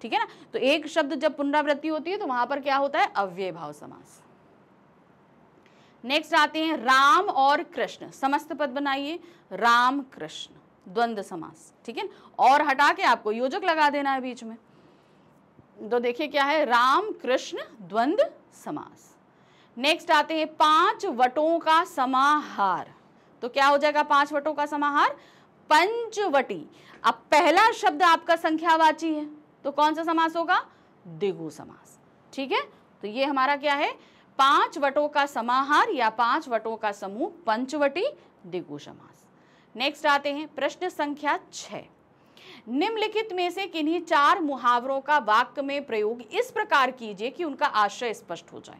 ठीक है ना। तो एक शब्द जब पुनरावृत्ति होती है तो वहां पर क्या होता है, अव्यय भाव समास। नेक्स्ट आते हैं राम और कृष्ण, समस्त पद बनाइए, राम कृष्ण, द्वंद्व समास। ठीक है, और हटा के आपको योजक लगा देना है बीच में। तो देखिए क्या है, राम कृष्ण द्वंद्व समास। नेक्स्ट आते हैं 5 वटों का समाहार। तो क्या हो जाएगा 5 वटों का समाहार, पंचवटी। अब पहला शब्द आपका संख्यावाची है तो कौन सा समास होगा, द्विगु समास। ठीक है, तो ये हमारा क्या है, 5 वटों का समाहार या 5 वटों का समूह, पंचवटी द्विगु समास। नेक्स्ट आते हैं प्रश्न संख्या 6। निम्नलिखित में से किन्हीं 4 मुहावरों का वाक्य में प्रयोग इस प्रकार कीजिए कि उनका आशय स्पष्ट हो जाए।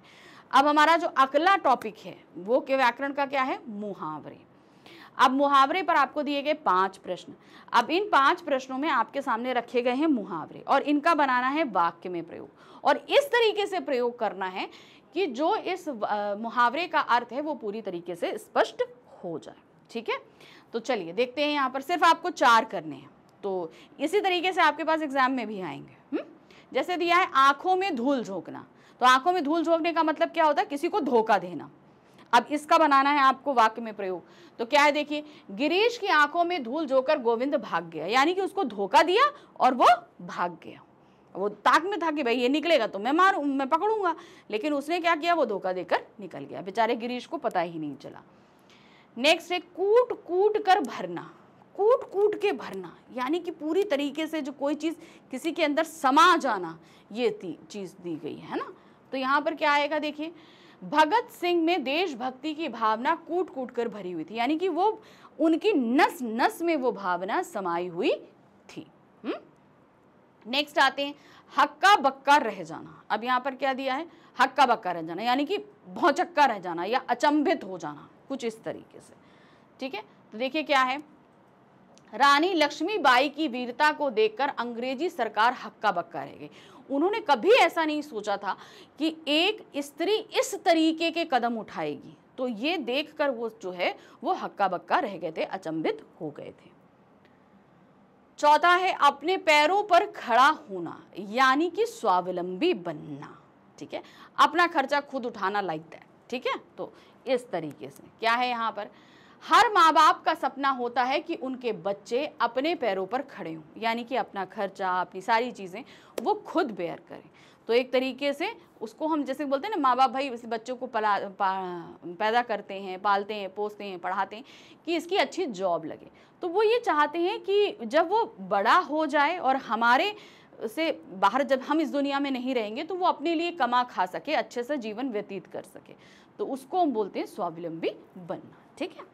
अब हमारा जो अगला टॉपिक है वो के व्याकरण का क्या है, मुहावरे। अब मुहावरे पर आपको दिए गए 5 प्रश्न। अब इन 5 प्रश्नों में आपके सामने रखे गए हैं मुहावरे और इनका बनाना है वाक्य में प्रयोग, और इस तरीके से प्रयोग करना है कि जो इस मुहावरे का अर्थ है वो पूरी तरीके से स्पष्ट हो जाए। ठीक है, तो चलिए देखते हैं। यहाँ पर सिर्फ आपको 4 करने हैं, तो इसी तरीके से आपके पास एग्जाम में भी आएंगे। जैसे दिया है आंखों में धूल झोंकना, तो आंखों में धूल झोंकने का मतलब क्या होता है, किसी को धोखा देना। अब इसका बनाना है आपको वाक्य में प्रयोग। तो क्या है, देखिए, गिरीश की आंखों में धूल झोंककर गोविंद भाग गया, यानी कि उसको धोखा दिया और वो भाग गया। वो ताक में था कि भाई ये निकलेगा तो मैं पकड़ूंगा, लेकिन उसने क्या किया, वो धोखा देकर निकल गया। बेचारे गिरीश को पता ही नहीं चला। नेक्स्ट है कूट कूट कर भरना। कूट कूट के भरना यानी कि पूरी तरीके से जो कोई चीज किसी के अंदर समा जाना, ये चीज दी गई है ना। तो यहाँ पर क्या आएगा, देखिए, भगत सिंह में देशभक्ति की भावना कूट कूट कर भरी हुई थी, यानी कि वो उनकी नस नस में वो भावना समाई हुई थी। नेक्स्ट आते हैं हक्का बक्का रह जाना। अब यहाँ पर क्या दिया है, हक्का बक्का रह जाना यानी कि भौचक्का रह जाना या अचंभित हो जाना, कुछ इस तरीके से। ठीक है, तो देखिए क्या है, रानी लक्ष्मीबाई की वीरता को देखकर अंग्रेजी सरकार हक्का बक्का रह गई। उन्होंने कभी ऐसा नहीं सोचा था कि एक स्त्री इस तरीके के कदम उठाएगी, तो ये देखकर वो जो है वो हक्का बक्का रह गए थे, अचंभित हो गए थे। चौथा है अपने पैरों पर खड़ा होना, यानी कि स्वावलंबी बनना। ठीक है, अपना खर्चा खुद उठाना, लाइक दैट। ठीक है, तो इस तरीके से क्या है, यहाँ पर हर माँ बाप का सपना होता है कि उनके बच्चे अपने पैरों पर खड़े हों, यानी कि अपना खर्चा, अपनी सारी चीज़ें वो खुद बेयर करें। तो एक तरीके से उसको हम जैसे बोलते हैं ना, माँ बाप भाई इस बच्चों को पैदा करते हैं, पालते हैं, पोसते हैं, पढ़ाते हैं कि इसकी अच्छी जॉब लगे। तो वो ये चाहते हैं कि जब वो बड़ा हो जाए और हमारे से बाहर, जब हम इस दुनिया में नहीं रहेंगे, तो वो अपने लिए कमा खा सके, अच्छे से जीवन व्यतीत कर सके। तो उसको हम बोलते हैं स्वावलंबी बनना। ठीक है,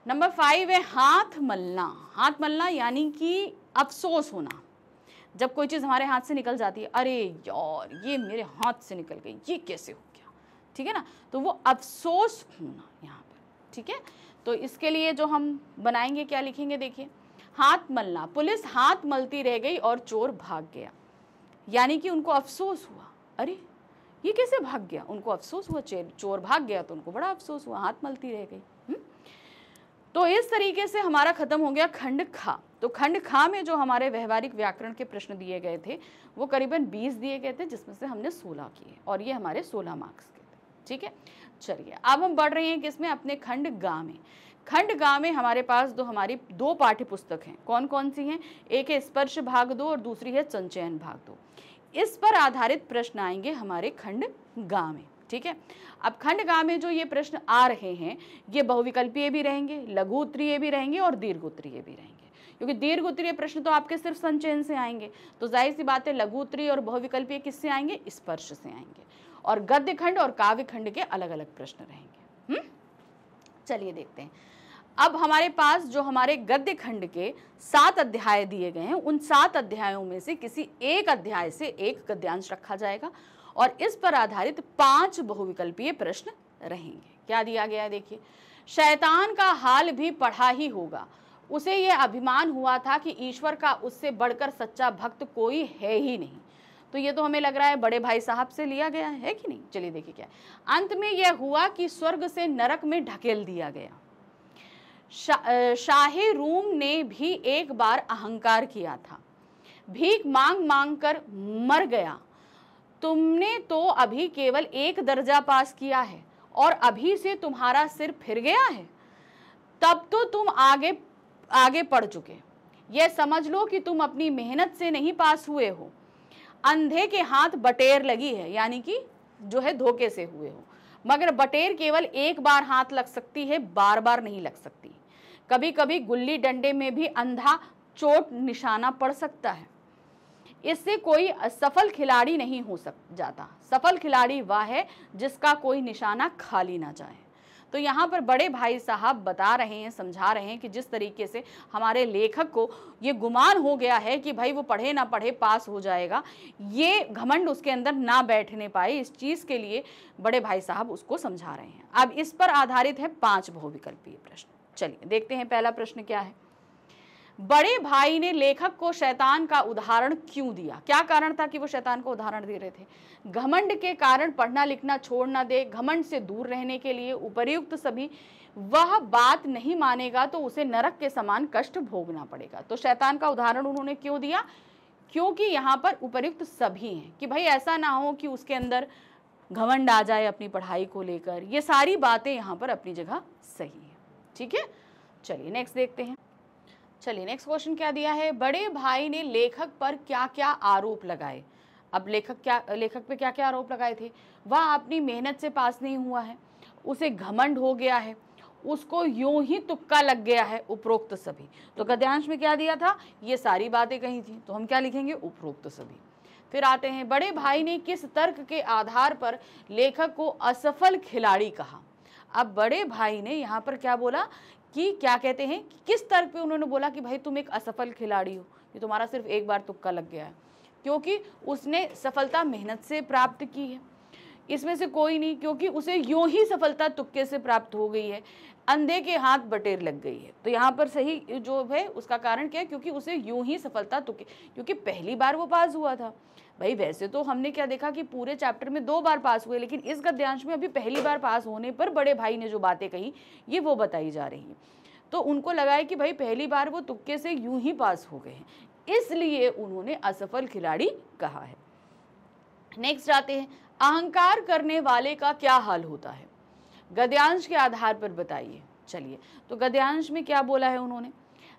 नंबर 5 है हाथ मलना। हाथ मलना यानी कि अफसोस होना। जब कोई चीज़ हमारे हाथ से निकल जाती है, अरे यार ये मेरे हाथ से निकल गई, ये कैसे हो गया। ठीक है ना, तो वो अफसोस होना यहाँ पर। ठीक है, तो इसके लिए जो हम बनाएंगे, क्या लिखेंगे, देखिए, हाथ मलना, पुलिस हाथ मलती रह गई और चोर भाग गया, यानी कि उनको अफसोस हुआ, अरे ये कैसे भाग गया, उनको अफसोस हुआ। चोर भाग गया तो उनको बड़ा अफसोस हुआ, हाथ मलती रह गई। तो इस तरीके से हमारा खत्म हो गया खंड खा। तो खंड खा में जो हमारे व्यवहारिक व्याकरण के प्रश्न दिए गए थे वो करीबन 20 दिए गए थे, जिसमें से हमने 16 किए और ये हमारे 16 मार्क्स के थे। ठीक है, चलिए अब हम बढ़ रहे हैं किसमें, अपने खंड गा में। खंड गा में हमारे पास हमारी 2 पाठ्य पुस्तक हैं। कौन कौन सी हैं, एक है स्पर्श भाग 2 और दूसरी है संचयन भाग 2। इस पर आधारित प्रश्न आएंगे हमारे खंड गा में। ठीक है, अब खंड गा में जो ये प्रश्न आ रहे हैं ये बहुविकल्पीय भी रहेंगे, लघु उत्तरीय भी रहेंगे और दीर्घ उत्तरीय भी रहेंगे, क्योंकि दीर्घ उत्तरीय प्रश्न तो आपके सिर्फ संचयन से आएंगे। तो जाहिर सी बात है लघु उत्तरीय और बहुविकल्पीय किससे आएंगे, स्पर्श से आएंगे। और गद्य खंड और काव्य खंड के अलग अलग प्रश्न रहेंगे। चलिए देखते हैं। अब हमारे पास जो हमारे गद्य खंड के 7 अध्याय दिए गए हैं, उन 7 अध्यायों में से किसी एक अध्याय से एक गद्यांश रखा जाएगा और इस पर आधारित 5 बहुविकल्पीय प्रश्न रहेंगे। क्या दिया गया है देखिए, शैतान का हाल भी पढ़ा ही होगा, उसे यह अभिमान हुआ था कि ईश्वर का उससे बढ़कर सच्चा भक्त कोई है ही नहीं। तो ये तो हमें लग रहा है बड़े भाई साहब से लिया गया है कि नहीं। चलिए देखिए क्या है। अंत में यह हुआ कि स्वर्ग से नरक में ढकेल दिया गया। शाही रूम ने भी एक बार अहंकार किया था, भीख मांग मांग कर मर गया। तुमने तो अभी केवल 1 दर्जा पास किया है और अभी से तुम्हारा सिर फिर गया है। तब तो तुम आगे पढ़ चुके। यह समझ लो कि तुम अपनी मेहनत से नहीं पास हुए हो, अंधे के हाथ बटेर लगी है, यानी कि जो है धोखे से हुए हो। मगर बटेर केवल एक बार हाथ लग सकती है, बार बार नहीं लग सकती। कभी कभी गुल्ली डंडे में भी अंधा चोट निशाना पड़ सकता है। इससे कोई सफल खिलाड़ी नहीं हो जाता। सफल खिलाड़ी वह है जिसका कोई निशाना खाली ना जाए। तो यहाँ पर बड़े भाई साहब बता रहे हैं, समझा रहे हैं कि जिस तरीके से हमारे लेखक को ये गुमान हो गया है कि भाई वो पढ़े ना पढ़े पास हो जाएगा, ये घमंड उसके अंदर ना बैठने पाए, इस चीज़ के लिए बड़े भाई साहब उसको समझा रहे हैं। अब इस पर आधारित है 5 बहुविकल्पीय प्रश्न। चलिए देखते हैं पहला प्रश्न क्या है। बड़े भाई ने लेखक को शैतान का उदाहरण क्यों दिया? क्या कारण था कि वो शैतान को उदाहरण दे रहे थे? घमंड के कारण पढ़ना लिखना छोड़ ना दे, घमंड से दूर रहने के लिए उपर्युक्त सभी। वह बात नहीं मानेगा तो उसे नरक के समान कष्ट भोगना पड़ेगा। तो शैतान का उदाहरण उन्होंने क्यों दिया? क्योंकि यहाँ पर उपर्युक्त सभी हैं कि भाई ऐसा ना हो कि उसके अंदर घमंड आ जाए अपनी पढ़ाई को लेकर। ये सारी बातें यहाँ पर अपनी जगह सही है। ठीक है, चलिए नेक्स्ट देखते हैं। चलिए नेक्स्ट क्वेश्चन क्या दिया है। बड़े भाई ने लेखक पर क्या क्या आरोप लगाए? अब लेखक पे क्या क्या आरोप लगाए थे? वह अपनी मेहनत से पास नहीं हुआ है, उसे घमंड हो गया है, उसको यूं ही तुक्का लग गया है, उपरोक्त सभी। तो गद्यांश में क्या दिया था? ये सारी बातें कही थी, तो हम क्या लिखेंगे? उपरोक्त सभी। फिर आते हैं, बड़े भाई ने किस तर्क के आधार पर लेखक को असफल खिलाड़ी कहा? अब बड़े भाई ने यहाँ पर क्या बोला कि क्या कहते हैं, किस तर्क पे उन्होंने बोला कि भाई तुम एक असफल खिलाड़ी हो, कि तुम्हारा सिर्फ एक बार तुक्का लग गया है? क्योंकि उसने सफलता मेहनत से प्राप्त की है, इसमें से कोई नहीं, क्योंकि उसे यूं ही सफलता तुक्के से प्राप्त हो गई है, अंधे के हाथ बटेर लग गई है। तो यहाँ पर सही जो है उसका कारण क्या है? क्योंकि उसे यूं ही सफलता तुक्के, क्योंकि पहली बार वो पास हुआ था। भाई वैसे तो हमने क्या देखा कि पूरे चैप्टर में 2 बार पास हुए, लेकिन इस गद्यांश में अभी पहली बार पास होने पर बड़े भाई ने जो बातें कही ये वो बताई जा रही है। तो उनको लगा है कि भाई पहली बार वो तुक्के से यूं ही पास हो गए हैं, इसलिए उन्होंने असफल खिलाड़ी कहा है। नेक्स्ट आते हैं, अहंकार करने वाले का क्या हाल होता है? गद्यांश के आधार पर बताइए। चलिए, तो गद्यांश में क्या बोला है उन्होंने?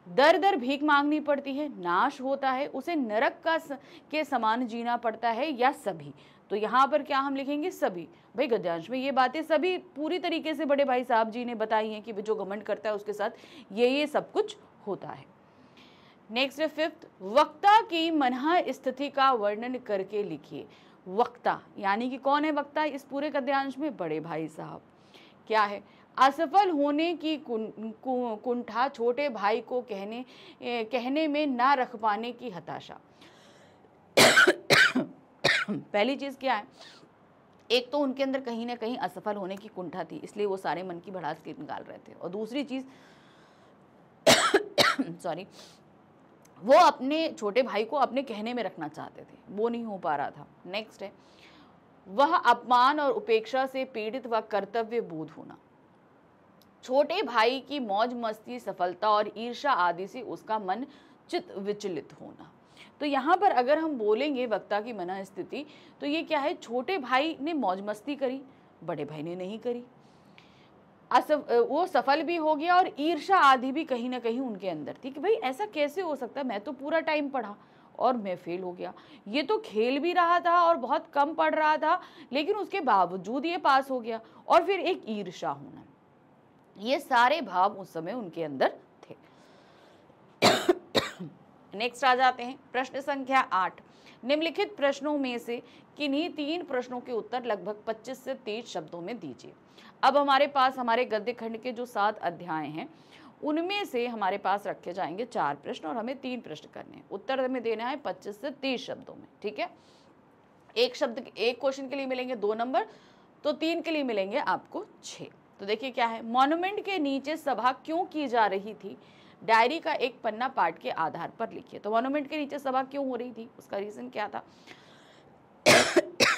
दर दर भीख मांगनी पड़ती है, नाश होता है, उसे नरक के समान जीना पड़ता है, या सभी? तो यहाँ पर क्या हम लिखेंगे? सभी। भाई गद्यांश में ये बातें सभी पूरी तरीके से बड़े भाई साहब जी ने बताई हैं कि जो घमंड करता है उसके साथ ये सब कुछ होता है। नेक्स्ट है 5th, वक्ता की मनः स्थिति का वर्णन करके लिखिए। वक्ता यानी कि कौन है वक्ता इस पूरे गद्यांश में? बड़े भाई साहब। क्या है? असफल होने की कुंठा, छोटे भाई को कहने में ना रख पाने की हताशा। पहली चीज क्या है? एक तो उनके अंदर कहीं ना कहीं असफल होने की कुंठा थी, इसलिए वो सारे मन की भड़ास निकाल रहे थे। और दूसरी चीज सॉरी, वो अपने छोटे भाई को अपने कहने में रखना चाहते थे, वो नहीं हो पा रहा था। नेक्स्ट है, वह अपमान और उपेक्षा से पीड़ित व कर्तव्य बोध होना। छोटे भाई की मौज मस्ती, सफलता और ईर्ष्या आदि से उसका मन चित विचलित होना। तो यहाँ पर अगर हम बोलेंगे वक्ता की मन स्थिति, तो ये क्या है? छोटे भाई ने मौज मस्ती करी, बड़े भाई ने नहीं करी, वो सफल भी हो गया और ईर्ष्या आदि भी कहीं ना कहीं उनके अंदर थी कि भाई ऐसा कैसे हो सकता है, मैं तो पूरा टाइम पढ़ा और मैं फेल हो गया। ये तो खेल भी रहा था और बहुत कम पढ़ रहा था, लेकिन उसके बावजूद ये पास हो गया। और फिर एक ईर्ष्या होना, ये सारे भाव उस समय उनके अंदर थे। नेक्स्ट आ जाते हैं, प्रश्न संख्या 8। निम्नलिखित प्रश्नों में से किन्हीं 3 प्रश्नों के उत्तर लगभग 25 से 30 शब्दों में दीजिए। अब हमारे पास हमारे गद्य खंड के जो 7 अध्याय हैं उनमें से हमारे पास रखे जाएंगे 4 प्रश्न और हमें 3 प्रश्न करने हैं। उत्तर हमें देना है 25 से 30 शब्दों में, ठीक है। एक क्वेश्चन के लिए मिलेंगे 2 नंबर, तो 3 के लिए मिलेंगे आपको 6। तो देखिए क्या है, मॉन्यूमेंट के नीचे सभा क्यों की जा रही थी, डायरी का एक पन्ना पाठ के आधार पर लिखिए। तो मॉन्यूमेंट के नीचे सभा क्यों हो रही थी, उसका रीजन क्या था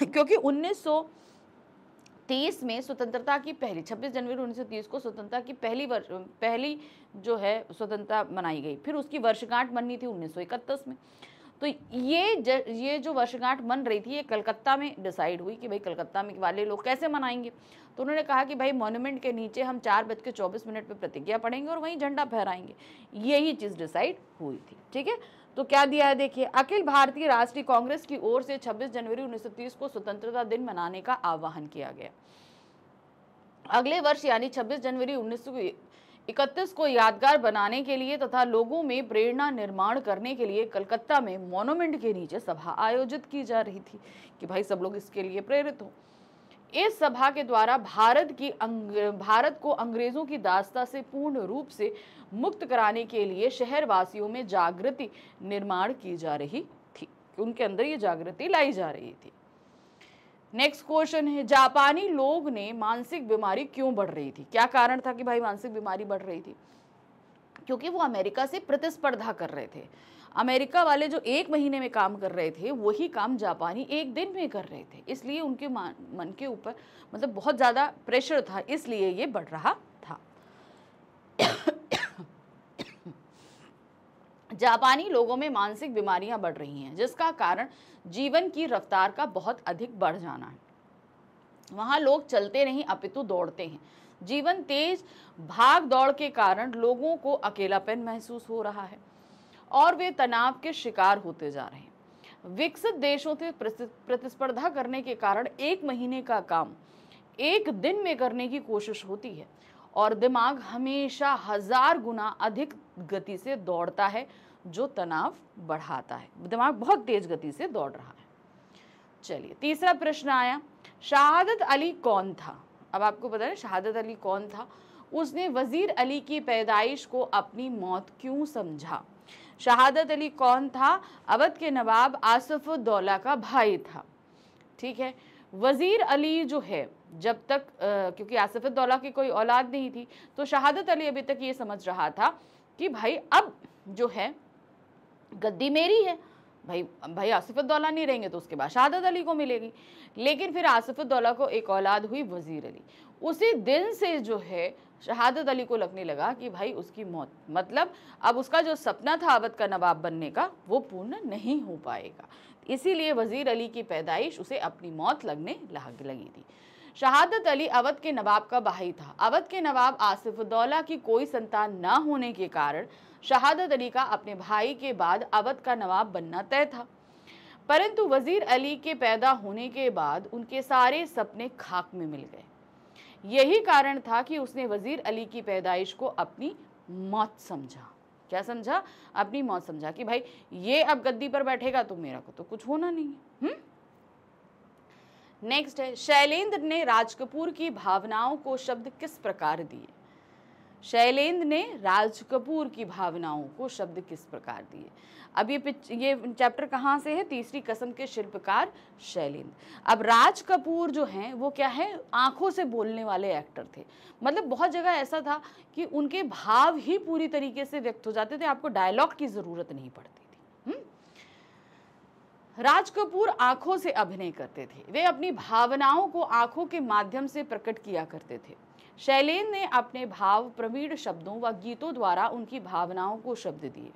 क्योंकि 1930 में स्वतंत्रता की पहली 26 जनवरी 1930 को स्वतंत्रता की पहली जो है स्वतंत्रता मनाई गई। फिर उसकी वर्षगांठ मननी थी 1931 में। तो ये जो वर्षगांठ मन रही थी ये कलकत्ता में डिसाइड हुई कि भाई कलकत्ता में वाले लोग कैसे मनाएंगे। तो उन्होंने कहा कि भाई मॉन्यूमेंट के नीचे हम 4:24 पे प्रतिज्ञा पढ़ेंगे और वहीं झंडा फहराएंगे। यही चीज़ डिसाइड हुई थी, ठीक है। तो क्या दिया है देखिए, अखिल भारतीय राष्ट्रीय कांग्रेस की ओर से 26 जनवरी 1930 को स्वतंत्रता दिन मनाने का आह्वान किया गया। अगले वर्ष यानी 26 जनवरी 1931 को यादगार बनाने के लिए तथा लोगों में प्रेरणा निर्माण करने के लिए कलकत्ता में मॉन्यूमेंट के नीचे सभा आयोजित की जा रही थी कि भाई सब लोग इसके लिए प्रेरित हो। इस सभा के द्वारा भारत को अंग्रेजों की दास्ता से पूर्ण रूप से मुक्त कराने के लिए शहरवासियों में जागृति निर्माण की जा रही थी, उनके अंदर ये जागृति लाई जा रही थी। नेक्स्ट क्वेश्चन है, जापानी लोग ने मानसिक बीमारी क्यों बढ़ रही थी, क्या कारण था कि भाई मानसिक बीमारी बढ़ रही थी? क्योंकि वो अमेरिका से प्रतिस्पर्धा कर रहे थे। अमेरिका वाले जो 1 महीने में काम कर रहे थे वही काम जापानी 1 दिन में कर रहे थे, इसलिए उनके मन के ऊपर मतलब बहुत ज़्यादा प्रेशर था, इसलिए ये बढ़ रहा था। जापानी लोगों में मानसिक बीमारियां बढ़ रही हैं जिसका कारण जीवन की रफ्तार का बहुत अधिक बढ़ जाना है। वहाँ लोग चलते नहीं अपितु दौड़ते हैं। जीवन तेज भाग दौड़ के कारण लोगों को अकेलापन महसूस हो रहा है और वे तनाव के शिकार होते जा रहे हैं। विकसित देशों से प्रतिस्पर्धा करने के कारण 1 महीने का काम 1 दिन में करने की कोशिश होती है और दिमाग हमेशा 1000 गुना अधिक गति से दौड़ता है जो तनाव बढ़ाता है। दिमाग बहुत तेज गति से दौड़ रहा है। चलिए तीसरा प्रश्न आया, शहादत अली कौन था? अब आपको पता है शहादत अली कौन था? उसने वजीर अली की पैदाइश को अपनी मौत क्यों समझा? शहादत अली कौन था? अवध के नवाब आसिफउद्दौला का भाई था, ठीक है। वजीर अली जो है जब तक क्योंकि आसिफउद्दौला की कोई औलाद नहीं थी तो शहादत अली अभी तक ये समझ रहा था कि भाई अब जो है गद्दी मेरी है, भाई आसिफउद्दौला नहीं रहेंगे तो उसके बाद शहादत अली को मिलेगी। लेकिन फिर आसिफउद्दौला को एक औलाद हुई वजीर अली। उसी दिन से जो है शहादत अली को लगने लगा कि भाई उसकी मौत मतलब अब उसका जो सपना था अवध का नवाब बनने का वो पूर्ण नहीं हो पाएगा, इसीलिए वजीर अली की पैदाइश उसे अपनी मौत लगने लगी थी। शहादत अली अवध के नवाब का भाई था। अवध के नवाब आसिफउद्दौला की कोई संतान न होने के कारण शहादत अली का अपने भाई के बाद अवध का नवाब बनना तय था, परंतु वजीर अली के पैदा होने के बाद उनके सारे सपने खाक में मिल गए। यही कारण था कि उसने वजीर अली की पैदाइश को अपनी मौत समझा। क्या समझा? अपनी मौत समझा कि भाई ये अब गद्दी पर बैठेगा तो मेरा को तो कुछ होना नहीं है। नेक्स्ट है, शैलेंद्र ने राज कपूर की भावनाओं को शब्द किस प्रकार दिए? शैलेंद्र ने राज कपूर की भावनाओं को शब्द किस प्रकार दिए? अब ये चैप्टर कहाँ से है? तीसरी कसम के शिल्पकार शैलेंद्र। अब राज कपूर जो हैं वो क्या है, आंखों से बोलने वाले एक्टर थे। मतलब बहुत जगह ऐसा था कि उनके भाव ही पूरी तरीके से व्यक्त हो जाते थे, आपको डायलॉग की जरूरत नहीं पड़ती थी। राज कपूर आंखों से अभिनय करते थे, वे अपनी भावनाओं को आंखों के माध्यम से प्रकट किया करते थे। शैलेंद्र ने अपने भाव प्रवीण शब्दों व गीतों द्वारा उनकी भावनाओं को शब्द दिए।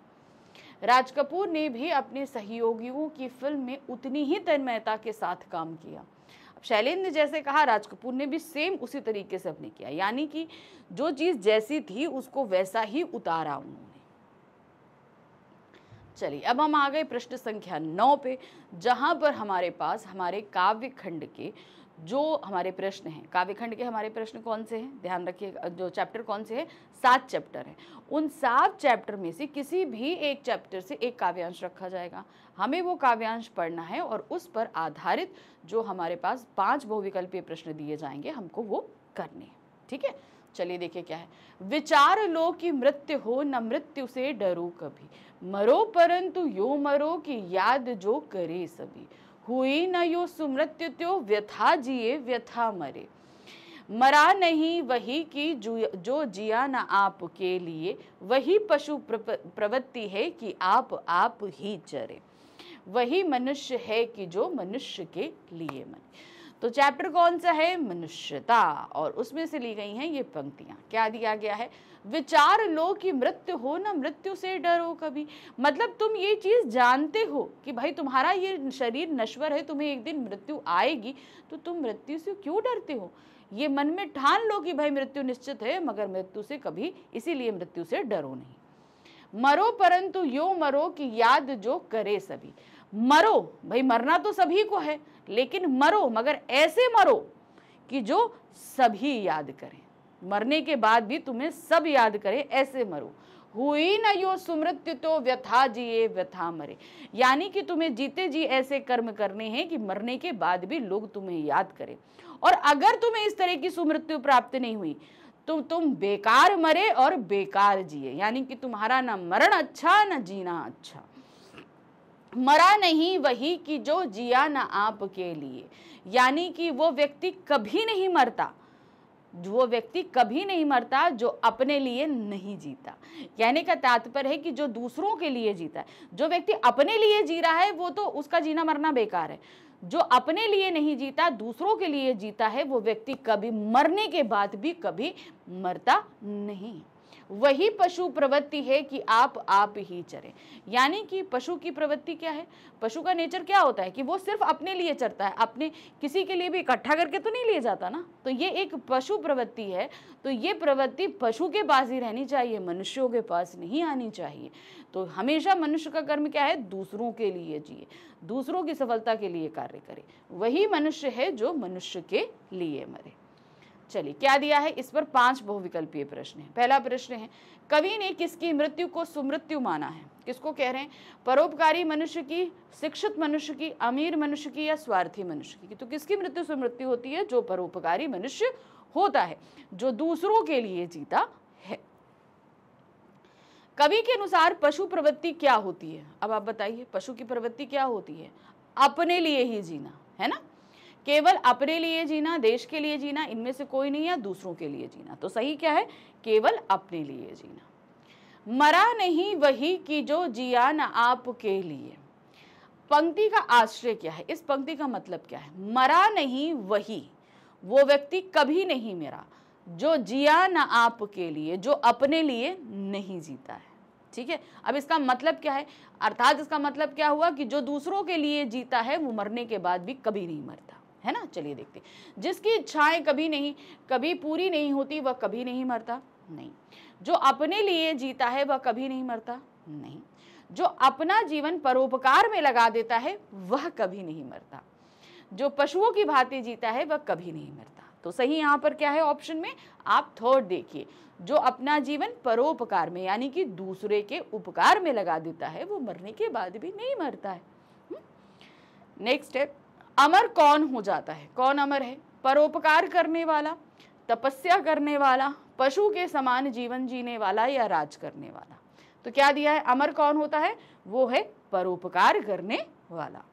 राज कपूर ने भी अपने सहयोगियों की फिल्म में उतनी ही तन्मयता के साथ काम किया। अब शैलेंद्र ने जैसे कहा राज कपूर ने भी सेम उसी तरीके से अपने किया, यानी कि जो चीज जैसी थी उसको वैसा ही उतारा उन्होंने। चलिए अब हम आ गए प्रश्न संख्या 9 पे, जहां पर हमारे पास हमारे काव्य खंड के जो हमारे प्रश्न हैं। काव्य खंड के हमारे प्रश्न कौन से हैं? ध्यान रखिए, जो चैप्टर कौन से हैं? 7 चैप्टर हैं। उन 7 चैप्टर में से किसी भी एक चैप्टर से एक काव्यांश रखा जाएगा। हमें वो काव्यांश पढ़ना है और उस पर आधारित जो हमारे पास 5 बहुविकल्पीय प्रश्न दिए जाएंगे हमको वो करने हैं, ठीक है। चलिए देखिए क्या है। विचार लो कि मृत्यु हो न मृत्यु से डरो कभी, मरो परंतु यो मरो कि याद जो करे सभी, हुई न यो सुमृत्यु त्यो व्यथा जिए व्यथा मरे, मरा नहीं वही कि जो जिया न आपके लिए, वही पशु प्रवृत्ति है कि आप ही चरे, वही मनुष्य है कि जो मनुष्य के लिए मरे। तो चैप्टर कौन सा है? मनुष्यता, और उसमें से ली गई हैं ये पंक्तियां। क्या दिया गया है? विचार लो कि मृत्यु हो न मृत्यु से डरो कभी। मतलब तुम ये चीज जानते हो कि भाई तुम्हारा ये शरीर नश्वर है, तुम्हें एक दिन मृत्यु आएगी, तो तुम मृत्यु से क्यों डरते हो? ये मन में ठान लो कि भाई मृत्यु निश्चित है, मगर मृत्यु से कभी, इसीलिए मृत्यु से डरो नहीं। मरो परंतु यो मरो कि याद जो करे सभी। मरो, भाई मरना तो सभी को है, लेकिन मरो मगर ऐसे मरो कि जो सभी याद करें, मरने के बाद भी तुम्हें सब याद करें, ऐसे मरो। हुई न यो सुमृत्यु तो व्यथा जिए व्यथा मरे, यानी कि तुम्हें जीते जी ऐसे कर्म करने हैं कि मरने के बाद भी लोग तुम्हें याद करें। और अगर तुम्हें इस तरह की सुमृत्यु प्राप्त नहीं हुई तो तुम बेकार मरे और बेकार जिए, यानी कि तुम्हारा ना मरण अच्छा न जीना अच्छा। मरा नहीं वही कि जो जिया न आपके लिए, यानी कि वो व्यक्ति कभी नहीं मरता, वो व्यक्ति कभी नहीं मरता जो अपने लिए नहीं जीता। कहने का तात्पर्य है कि जो दूसरों के लिए जीता है, जो व्यक्ति अपने लिए जी रहा है वो तो उसका जीना मरना बेकार है। जो अपने लिए नहीं जीता, दूसरों के लिए जीता है, वो व्यक्ति कभी मरने के बाद भी कभी मरता नहीं। वही पशु प्रवृत्ति है कि आप ही चरे, यानी कि पशु की प्रवृत्ति क्या है? पशु का नेचर क्या होता है कि वो सिर्फ अपने लिए चरता है, अपने किसी के लिए भी इकट्ठा करके तो नहीं ले जाता ना। तो ये एक पशु प्रवृत्ति है। तो ये प्रवृत्ति पशु के पास ही रहनी चाहिए, मनुष्यों के पास नहीं आनी चाहिए। तो हमेशा मनुष्य का कर्म क्या है? दूसरों के लिए जिए, दूसरों की सफलता के लिए कार्य करे। वही मनुष्य है जो मनुष्य के लिए मरे। चलिए क्या दिया है? इस पर 5 बहुविकल्पीय प्रश्न है। पहला प्रश्न है, कवि ने किसकी मृत्यु को सुमृत्यु माना है? किसको कह रहे हैं? परोपकारी मनुष्य की, शिक्षित मनुष्य की, अमीर मनुष्य की, या स्वार्थी मनुष्य की? तो किसकी मृत्यु सुमृत्यु होती है? जो परोपकारी मनुष्य होता है, जो दूसरों के लिए जीता है। कवि के अनुसार पशु प्रवृत्ति क्या होती है? अब आप बताइए, पशु की प्रवृत्ति क्या होती है? अपने लिए ही जीना, है ना? केवल अपने लिए जीना, देश के लिए जीना, इनमें से कोई नहीं, या दूसरों के लिए जीना। तो सही क्या है? केवल अपने लिए जीना। मरा नहीं वही कि जो जिया न आपके लिए। पंक्ति का आश्रय क्या है? इस पंक्ति का मतलब क्या है? मरा नहीं वही, वो व्यक्ति कभी नहीं मरा, जो जिया न आपके लिए, जो अपने लिए नहीं जीता है। ठीक है, अब इसका मतलब क्या है? अर्थात इसका मतलब क्या हुआ कि जो दूसरों के लिए जीता है वो मरने के बाद भी कभी नहीं मरता, है ना? चलिए देखते हैं। जिसकी इच्छाएं कभी पूरी नहीं होती वह कभी नहीं मरता, नहीं। जो अपने लिए जीता है वह कभी नहीं मरता, नहीं। जो अपना जीवन परोपकार में लगा देता है वह कभी नहीं मरता। जो पशुओं की भांति जीता है वह कभी नहीं मरता। तो सही यहाँ पर क्या है ऑप्शन में? आप थर्ड देखिए, जो अपना जीवन परोपकार में, यानी कि दूसरे के उपकार में लगा देता है वो मरने के बाद भी नहीं मरता है। नेक्स्ट है, अमर कौन हो जाता है? कौन अमर है? परोपकार करने वाला, तपस्या करने वाला, पशु के समान जीवन जीने वाला, या राज करने वाला? तो क्या दिया है? अमर कौन होता है? वो है परोपकार करने वाला।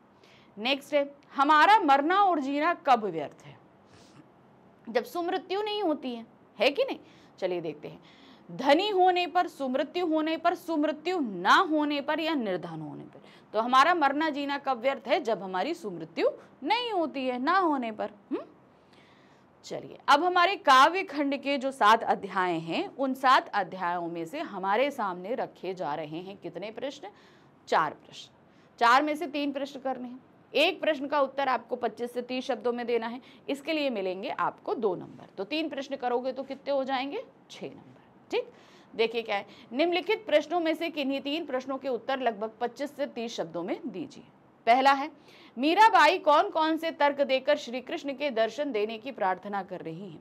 नेक्स्ट है, हमारा मरना और जीना कब व्यर्थ है? जब सुमृत्यु नहीं होती है कि नहीं? चलिए देखते हैं। धनी होने पर, सुमृत्यु होने पर, सुमृत्यु ना होने पर, या निर्धन होने पर। तो हमारा मरना जीना कब व्यर्थ है? जब हमारी सुमृत्यु नहीं होती है, ना होने पर। चलिए, अब हमारे काव्य खंड के जो 7 अध्याय हैं, उन 7 अध्यायों में से हमारे सामने रखे जा रहे हैं कितने प्रश्न? 4 प्रश्न। 4 में से 3 प्रश्न करने हैं। एक प्रश्न का उत्तर आपको 25 से 30 शब्दों में देना है। इसके लिए मिलेंगे आपको 2 नंबर। तो 3 प्रश्न करोगे तो कितने हो जाएंगे? 6 नंबर। ठीक, देखिए क्या है। निम्नलिखित प्रश्नों में से किन्हीं 3 प्रश्नों के उत्तर लगभग 25 से 30 शब्दों में दीजिए। पहला है, मीराबाई कौन कौन से तर्क देकर श्री कृष्ण के दर्शन देने की प्रार्थना कर रही हैं?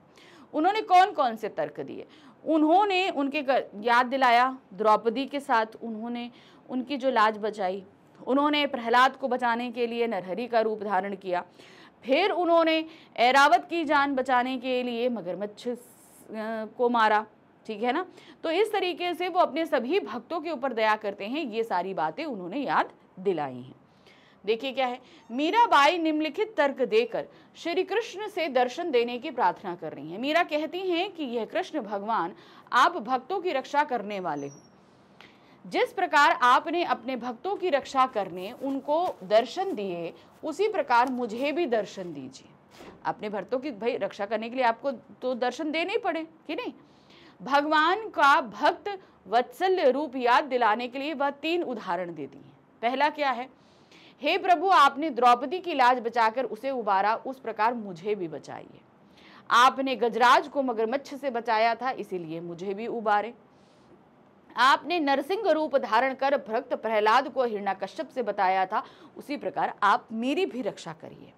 उन्होंने कौन कौन से तर्क दिए? उन्होंने उनके याद दिलाया द्रौपदी के साथ, उन्होंने उनकी जो लाज बचाई, उन्होंने प्रहलाद को बचाने के लिए नरहरि का रूप धारण किया, फिर उन्होंने ऐरावत की जान बचाने के लिए मगरमच्छ को मारा, ठीक है ना। तो इस तरीके से वो अपने सभी भक्तों के ऊपर दया करते हैं, ये सारी बातें उन्होंने याद दिलाई हैं। देखिए क्या है, मीराबाई निम्नलिखित तर्क देकर श्री कृष्ण से दर्शन देने की प्रार्थना कर रही हैं। मीरा कहती हैं कि यह कृष्ण भगवान आप भक्तों की रक्षा करने वाले हो, जिस प्रकार आपने अपने भक्तों की रक्षा करने उनको दर्शन दिए, उसी प्रकार मुझे भी दर्शन दीजिए। अपने भक्तों की भाई रक्षा करने के लिए आपको तो दर्शन देने ही पड़े कि नहीं। भगवान का भक्त वत्सल्य रूप याद दिलाने के लिए वह 3 उदाहरण देती हैं। पहला क्या है, हे प्रभु आपने द्रौपदी की लाज बचाकर उसे उबारा, उस प्रकार मुझे भी बचाइए। आपने गजराज को मगरमच्छ से बचाया था, इसीलिए मुझे भी उबारे। आपने नरसिंह रूप धारण कर भक्त प्रहलाद को हिरण्यकश्यप से बताया था, उसी प्रकार आप मेरी भी रक्षा करिए।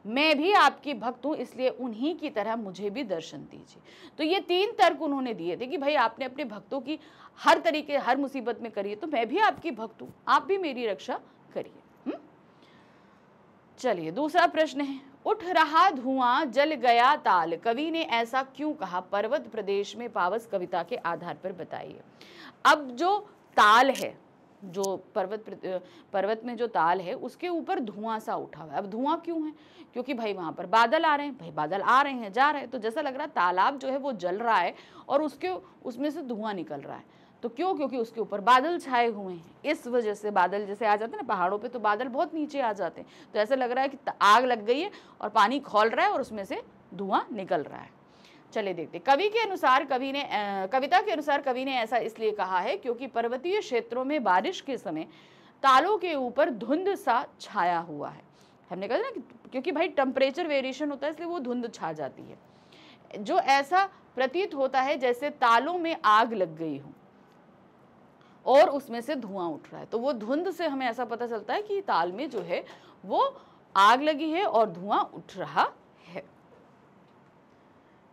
मैं भी आपकी भक्त हूं, इसलिए उन्हीं की तरह मुझे भी दर्शन दीजिए। तो ये 3 तर्क उन्होंने दिए थे कि भाई आपने अपने भक्तों की हर तरीके हर मुसीबत में करिए, तो मैं भी आपकी भक्त हूं, आप भी मेरी रक्षा करिए। चलिए दूसरा प्रश्न है, उठ रहा धुआं जल गया ताल, कवि ने ऐसा क्यों कहा, पर्वत प्रदेश में पावस कविता के आधार पर बताइए। अब जो ताल है, जो पर्वत में जो ताल है उसके ऊपर धुआं सा उठा हुआ है। अब धुआं क्यों है, क्योंकि भाई वहां पर बादल आ रहे हैं, भाई बादल आ रहे हैं जा रहे हैं, तो जैसा लग रहा है तालाब जो है वो जल रहा है और उसमें से धुआं निकल रहा है। तो क्यों, क्योंकि उसके ऊपर बादल छाए हुए हैं, इस वजह से बादल जैसे आ जाते हैं ना पहाड़ों पे, तो बादल बहुत नीचे आ जाते हैं, तो ऐसा लग रहा है कि आग लग गई है और पानी खौल रहा है और उसमें से धुआं निकल रहा है। चलिए देखते, कविता के अनुसार कवि ने ऐसा इसलिए कहा है क्योंकि पर्वतीय क्षेत्रों में बारिश के समय तालों के ऊपर धुंध सा छाया हुआ है। हमने कहा ना कि क्योंकि भाई टेम्परेचर वेरिएशन होता है, इसलिए वो धुंध छा जाती है, जो ऐसा प्रतीत होता है जैसे तालों में आग लग गई हो और उसमें से धुआं उठ रहा है। तो वो धुंध से हमें ऐसा पता चलता है कि ताल में जो है वो आग लगी है और धुआं उठ रहा है।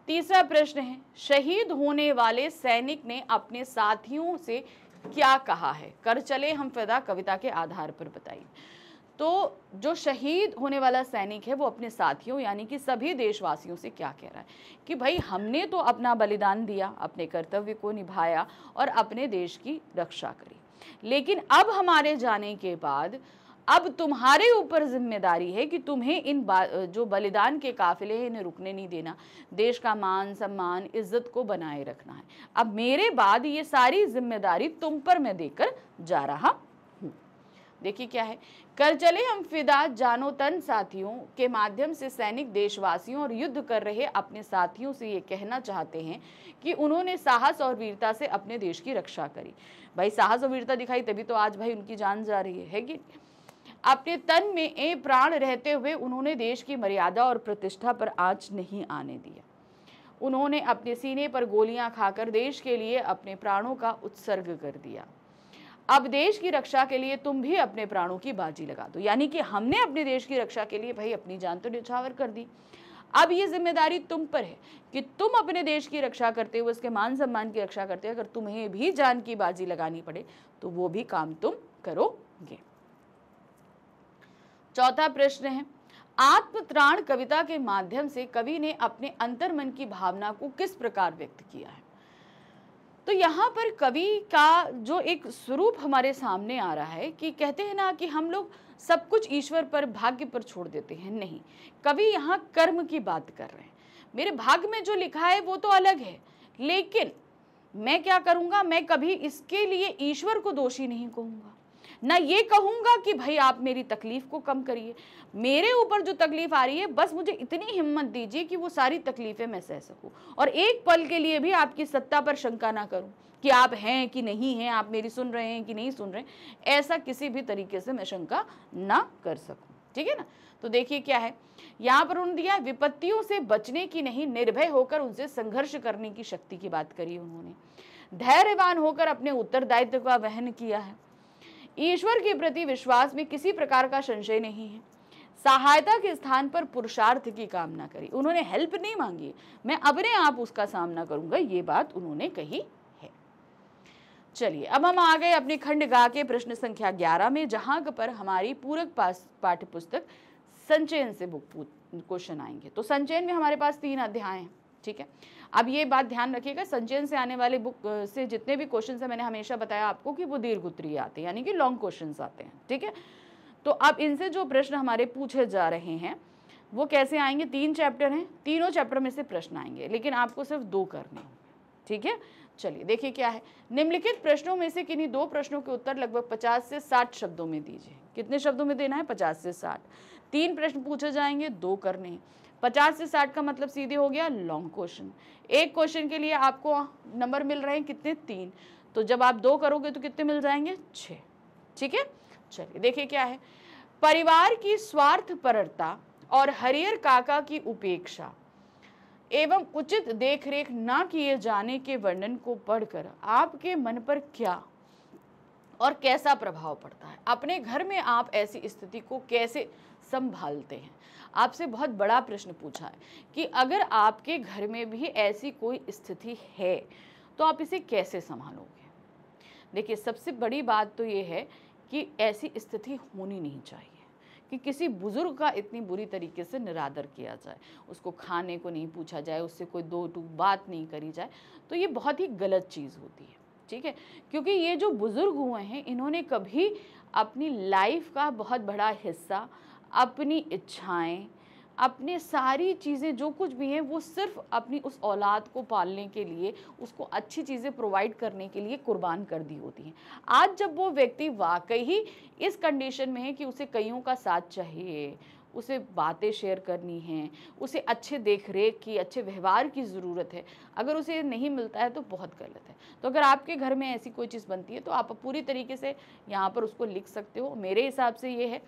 तीसरा प्रश्न है, शहीद होने वाले सैनिक ने अपने साथियों से क्या कहा है, कर चले हम फिदा कविता के आधार पर बताइए। तो जो शहीद होने वाला सैनिक है वो अपने साथियों यानी कि सभी देशवासियों से क्या कह रहा है कि भाई हमने तो अपना बलिदान दिया, अपने कर्तव्य को निभाया और अपने देश की रक्षा करी, लेकिन अब हमारे जाने के बाद अब तुम्हारे ऊपर जिम्मेदारी है कि तुम्हें इन जो बलिदान के काफिले हैं इन्हें रुकने नहीं देना, देश का मान सम्मान इज्जत को बनाए रखना है। अब मेरे बाद ये सारी जिम्मेदारी तुम पर मैं देकर जा रहा हूँ। देखिए क्या है, कर चले हम फिदा जानो तन साथियों के माध्यम से सैनिक देशवासियों और युद्ध कर रहे अपने साथियों से ये कहना चाहते हैं कि उन्होंने साहस और वीरता से अपने देश की रक्षा करी। भाई साहस और वीरता दिखाई तभी तो आज भाई उनकी जान जा रही है कि अपने तन में ए प्राण रहते हुए उन्होंने देश की मर्यादा और प्रतिष्ठा पर आंच नहीं आने दिया। उन्होंने अपने सीने पर गोलियां खाकर देश के लिए अपने प्राणों का उत्सर्ग कर दिया। अब देश की रक्षा के लिए तुम भी अपने प्राणों की बाजी लगा दो, यानी कि हमने अपने देश की रक्षा के लिए भाई अपनी जान तो न्यौछावर कर दी। अब ये जिम्मेदारी तुम पर है कि तुम अपने देश की रक्षा करते हुए उसके मान सम्मान की रक्षा करते हुए अगर तुम्हें भी जान की बाजी लगानी पड़े तो वो भी काम तुम करोगे। चौथा प्रश्न है, आत्मत्राण कविता के माध्यम से कवि ने अपने अंतर्मन की भावना को किस प्रकार व्यक्त किया है। तो यहाँ पर कवि का जो एक स्वरूप हमारे सामने आ रहा है कि कहते हैं ना कि हम लोग सब कुछ ईश्वर पर भाग्य पर छोड़ देते हैं, नहीं, कवि यहाँ कर्म की बात कर रहे हैं। मेरे भाग्य में जो लिखा है वो तो अलग है, लेकिन मैं क्या करूँगा, मैं कभी इसके लिए ईश्वर को दोषी नहीं कहूँगा, ना ये कहूँगा कि भाई आप मेरी तकलीफ को कम करिए, मेरे ऊपर जो तकलीफ आ रही है बस मुझे इतनी हिम्मत दीजिए कि वो सारी तकलीफें मैं सह सकूं और एक पल के लिए भी आपकी सत्ता पर शंका ना करूं कि आप हैं कि नहीं हैं, आप मेरी सुन रहे हैं कि नहीं सुन रहे हैं, ऐसा किसी भी तरीके से मैं शंका ना कर सकूं। ठीक है ना। तो देखिए क्या है यहाँ पर उन्होंने दिया, विपत्तियों से बचने की नहीं, निर्भय होकर उनसे संघर्ष करने की शक्ति की बात करी उन्होंने। धैर्यवान होकर अपने उत्तरदायित्व का वहन किया है। ईश्वर के प्रति विश्वास में किसी प्रकार का संशय नहीं है। सहायता के स्थान पर पुरुषार्थ की कामना करी, उन्होंने हेल्प नहीं मांगी, मैं अपने आप उसका सामना करूंगा, ये बात उन्होंने कही है। चलिए अब हम आ गए अपने खंड गा के प्रश्न संख्या 11 में, जहां पर हमारी पूरक पाठ्य पुस्तक संचयन से क्वेश्चन आएंगे। तो संचयन में हमारे पास 3 अध्याय हैं, ठीक है। अब ये बात ध्यान रखिएगा, संचयन से आने वाले बुक से जितने भी क्वेश्चन है, मैंने हमेशा बताया आपको कि वो दीर्घ उत्तरीय आते हैं, यानी कि लॉन्ग क्वेश्चन आते हैं, ठीक है। तो अब इनसे जो प्रश्न हमारे पूछे जा रहे हैं वो कैसे आएंगे, 3 चैप्टर हैं, तीनों चैप्टर में से प्रश्न आएंगे, लेकिन आपको सिर्फ 2 करने होंगे, ठीक है। चलिए देखिए क्या है, निम्नलिखित प्रश्नों में से किन्हीं 2 प्रश्नों के उत्तर लगभग 50 से 60 शब्दों में दीजिए। कितने शब्दों में देना है, 50 से 60। 3 प्रश्न पूछे जाएंगे, 2 करने हैं। 50 से 60 का मतलब सीधे हो गया लॉन्ग क्वेश्चन। एक क्वेश्चन के लिए आपको नंबर मिल रहे हैं कितने, 3, तो जब आप 2 करोगे तो कितने मिल जाएंगे, 6, ठीक है। चलिए देखिए क्या है, परिवार की स्वार्थपरता और हरिहर काका की उपेक्षा एवं उचित देखरेख न किए जाने के वर्णन को पढ़कर आपके मन पर क्या और कैसा प्रभाव पड़ता है। अपने घर में आप ऐसी स्थिति को कैसे संभालते हैं। आपसे बहुत बड़ा प्रश्न पूछा है कि अगर आपके घर में भी ऐसी कोई स्थिति है तो आप इसे कैसे संभालोगे। देखिए सबसे बड़ी बात तो ये है कि ऐसी स्थिति होनी नहीं चाहिए कि किसी बुजुर्ग का इतनी बुरी तरीके से निरादर किया जाए, उसको खाने को नहीं पूछा जाए, उससे कोई 2 टूक बात नहीं करी जाए, तो ये बहुत ही गलत चीज़ होती है, ठीक है। क्योंकि ये जो बुजुर्ग हुए हैं इन्होंने कभी अपनी लाइफ का बहुत बड़ा हिस्सा, अपनी इच्छाएं, अपने सारी चीज़ें जो कुछ भी हैं वो सिर्फ अपनी उस औलाद को पालने के लिए, उसको अच्छी चीज़ें प्रोवाइड करने के लिए कुर्बान कर दी होती हैं। आज जब वो व्यक्ति वाकई ही इस कंडीशन में है कि उसे कईयों का साथ चाहिए, उसे बातें शेयर करनी हैं, उसे अच्छे देखरेख की, अच्छे व्यवहार की ज़रूरत है, अगर उसे नहीं मिलता है तो बहुत गलत है। तो अगर आपके घर में ऐसी कोई चीज़ बनती है तो आप पूरी तरीके से यहाँ पर उसको लिख सकते हो। मेरे हिसाब से ये है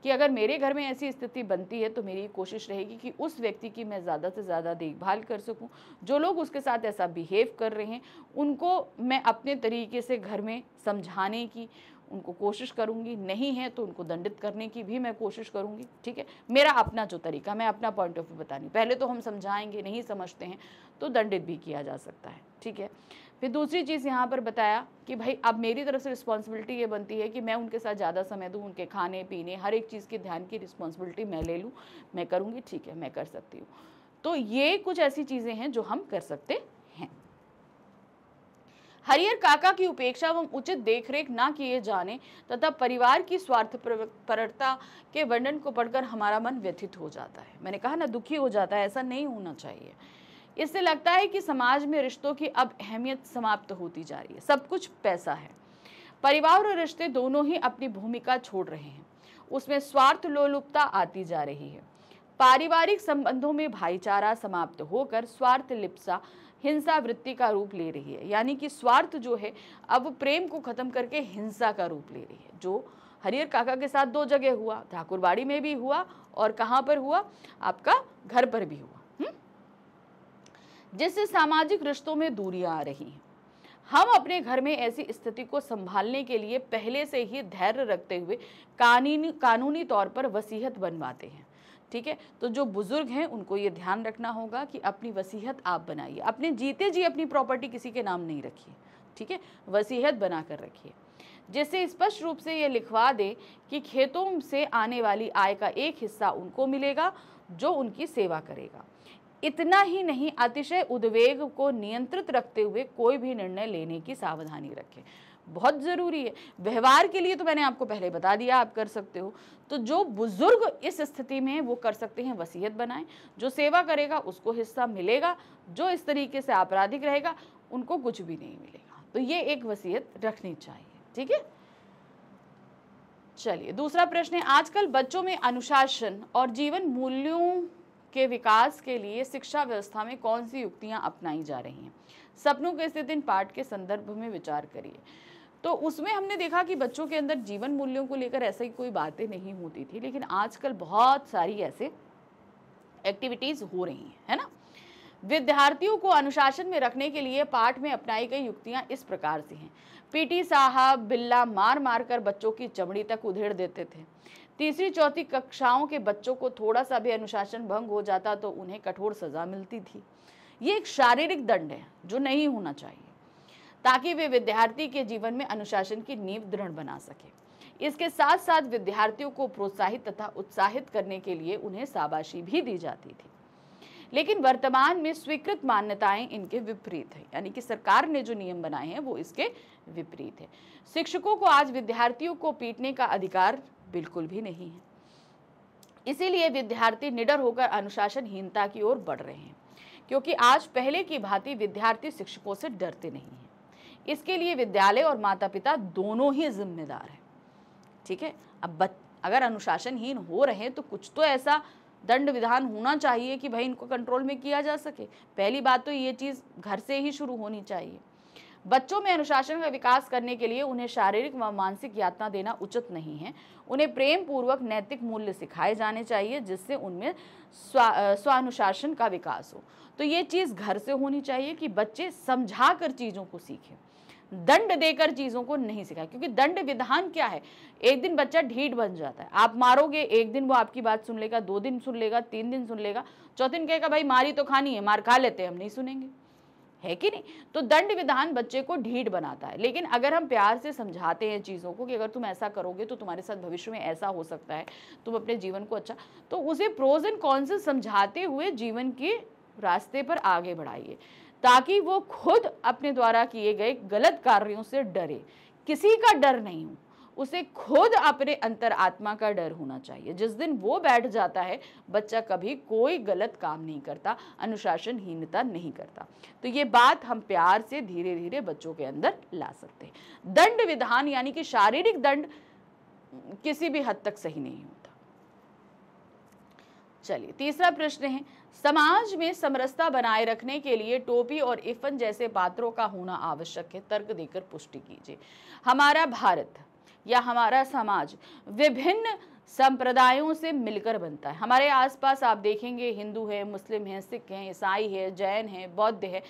कि अगर मेरे घर में ऐसी स्थिति बनती है तो मेरी कोशिश रहेगी कि उस व्यक्ति की मैं ज़्यादा से ज़्यादा देखभाल कर सकूं। जो लोग उसके साथ ऐसा बिहेव कर रहे हैं उनको मैं अपने तरीके से घर में समझाने की उनको कोशिश करूंगी, नहीं है तो उनको दंडित करने की भी मैं कोशिश करूंगी, ठीक है। मेरा अपना जो तरीका, मैं अपना पॉइंट ऑफ व्यू बतानी, पहले तो हम समझाएंगे, नहीं समझते हैं तो दंडित भी किया जा सकता है, ठीक है। फिर दूसरी चीज़ यहाँ पर बताया कि भाई अब मेरी तरफ से रिस्पॉन्सिबिलिटी ये बनती है कि मैं उनके साथ ज़्यादा समय दूँ, उनके खाने पीने हर एक चीज़ के ध्यान की रिस्पॉन्सिबिलिटी मैं ले लूँ, मैं करूँगी, ठीक है, मैं कर सकती हूँ। तो ये कुछ ऐसी चीज़ें हैं जो हम कर सकते हैं। हरिहर काका की उपेक्षा एवं उचित देखरेख न किए जाने तथा परिवार की स्वार्थपरता के वर्णन को पढ़कर हमारा मन व्यथित हो जाता है। मैंने कहा ना, दुखी हो जाता है, ऐसा नहीं होना चाहिए। इससे लगता है कि समाज में रिश्तों की अब अहमियत समाप्त होती जा रही है, सब कुछ पैसा है। परिवार और रिश्ते दोनों ही अपनी भूमिका छोड़ रहे हैं, उसमें स्वार्थ लोलुपता आती जा रही है। पारिवारिक संबंधों में भाईचारा समाप्त होकर स्वार्थ लिप्सा हिंसा वृत्ति का रूप ले रही है, यानी कि स्वार्थ जो है अब प्रेम को खत्म करके हिंसा का रूप ले रही है, जो हरिहर काका के साथ 2 जगह हुआ, ठाकुरबाड़ी में भी हुआ और कहाँ पर हुआ, आपका घर पर भी हुआ, जिससे सामाजिक रिश्तों में दूरियां आ रही हैं। हम अपने घर में ऐसी स्थिति को संभालने के लिए पहले से ही धैर्य रखते हुए कानूनी तौर पर वसीयत बनवाते हैं, ठीक है। तो जो बुजुर्ग हैं उनको ये ध्यान रखना होगा कि अपनी वसीयत आप बनाइए, अपने जीते जी अपनी प्रॉपर्टी किसी के नाम नहीं रखिए, ठीक है, वसीयत बना कर रखिए, जिससे स्पष्ट रूप से ये लिखवा दे कि खेतों से आने वाली आय का एक हिस्सा उनको मिलेगा जो उनकी सेवा करेगा। इतना ही नहीं, अतिशय उद्वेग को नियंत्रित रखते हुए कोई भी निर्णय लेने की सावधानी रखें, बहुत ज़रूरी है। व्यवहार के लिए तो मैंने आपको पहले बता दिया, आप कर सकते हो। तो जो बुजुर्ग इस स्थिति में वो कर सकते हैं, वसीयत बनाएं, जो सेवा करेगा उसको हिस्सा मिलेगा, जो इस तरीके से आपराधिक रहेगा उनको कुछ भी नहीं मिलेगा। तो ये एक वसीयत रखनी चाहिए, ठीक है। चलिए दूसरा प्रश्न है, आजकल बच्चों में अनुशासन और जीवन मूल्यों के विकास के लिए शिक्षा व्यवस्था में कौन सी युक्तियां अपनाई जा रही हैं। सपनों के स्थित इन पाठ के संदर्भ में विचार करिए। तो उसमें हमने देखा कि बच्चों के अंदर जीवन मूल्यों को लेकर ऐसा ही कोई बातें नहीं होती थी, लेकिन आजकल बहुत सारी ऐसे एक्टिविटीज हो रही हैं, है ना। विद्यार्थियों को अनुशासन में रखने के लिए पाठ में अपनाई गई युक्तियां इस प्रकार से हैं। पीटी साहब बिल्ला मार मार कर बच्चों की चमड़ी तक उधेड़ देते थे। तीसरी चौथी कक्षाओं के बच्चों को थोड़ा सा भी अनुशासन भंग हो जाता तो उन्हें कठोर सजा मिलती थी। ये एक शारीरिक दंड है जो नहीं होना चाहिए, ताकि वे विद्यार्थी के जीवन में अनुशासन की नींव दृढ़ बना सके। इसके साथ साथ विद्यार्थियों को प्रोत्साहित तथा उत्साहित करने के लिए उन्हें शाबाशी भी दी जाती थी। लेकिन वर्तमान में स्वीकृत मान्यताएं इनके विपरीत है, यानी कि सरकार ने जो नियम बनाए हैं वो इसके विपरीत है। शिक्षकों को आज विद्यार्थियों को पीटने का अधिकार बिल्कुल भी नहीं है, इसीलिए विद्यार्थी निडर होकर अनुशासनहीनता की ओर बढ़ रहे हैं, क्योंकि आज पहले की भांति विद्यार्थी शिक्षकों से डरते नहीं हैं। इसके लिए विद्यालय और माता पिता दोनों ही जिम्मेदार हैं। ठीक है, अब अगर अनुशासनहीन हो रहे हैं तो कुछ तो ऐसा दंड विधान होना चाहिए कि भाई इनको कंट्रोल में किया जा सके। पहली बात तो ये चीज़ घर से ही शुरू होनी चाहिए। बच्चों में अनुशासन का विकास करने के लिए उन्हें शारीरिक व मानसिक यातना देना उचित नहीं है। उन्हें प्रेम पूर्वक नैतिक मूल्य सिखाए जाने चाहिए, जिससे उनमें स्वानुशासन का विकास हो। तो ये चीज़ घर से होनी चाहिए कि बच्चे समझा कर चीज़ों को सीखें, दंड देकर चीज़ों को नहीं सिखाए। क्योंकि दंड विधान क्या है, एक दिन बच्चा ढीठ बन जाता है, आप मारोगे, एक दिन वो आपकी बात सुन लेगा, 2 दिन सुन लेगा, 3 दिन सुन लेगा, चौथे दिन कहेगा भाई मारी तो खानी है, मार खा लेते हैं, हम नहीं सुनेंगे, है कि नहीं। तो दंड विधान बच्चे को ढीठ बनाता है। लेकिन अगर हम प्यार से समझाते हैं चीज़ों को कि अगर तुम ऐसा करोगे तो तुम्हारे साथ भविष्य में ऐसा हो सकता है, तुम अपने जीवन को अच्छा, तो उसे प्रोज एंड कॉन्स समझाते हुए जीवन के रास्ते पर आगे बढ़ाइए, ताकि वो खुद अपने द्वारा किए गए गलत कार्यों से डरे। किसी का डर नहीं हो, उसे खुद अपने अंतर आत्मा का डर होना चाहिए। जिस दिन वो बैठ जाता है, बच्चा कभी कोई गलत काम नहीं करता, अनुशासनहीनता नहीं करता। तो ये बात हम प्यार से धीरे धीरे बच्चों के अंदर ला सकते हैं। दंड विधान यानी कि शारीरिक दंड किसी भी हद तक सही नहीं होता। चलिए, तीसरा प्रश्न है, समाज में समरसता बनाए रखने के लिए टोपी और इफन जैसे पात्रों का होना आवश्यक है। तर्क देकर पुष्टि कीजिए। हमारा भारत या हमारा समाज विभिन्न संप्रदायों से मिलकर बनता है। हमारे आसपास आप देखेंगे हिंदू है, मुस्लिम है, सिख हैं, ईसाई है, जैन है, बौद्ध है,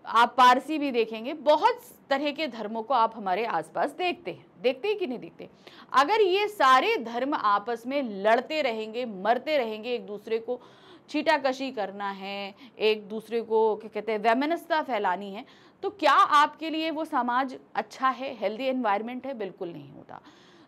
आप पारसी भी देखेंगे। बहुत तरह के धर्मों को आप हमारे आसपास देखते हैं कि नहीं देखते। अगर ये सारे धर्म आपस में लड़ते रहेंगे, मरते रहेंगे, एक दूसरे को छीटाकशी करना है, एक दूसरे को क्या कहते हैं वैमनस्यता फैलानी है, तो क्या आपके लिए वो समाज अच्छा है, हेल्दी एनवायरनमेंट है? बिल्कुल नहीं होता।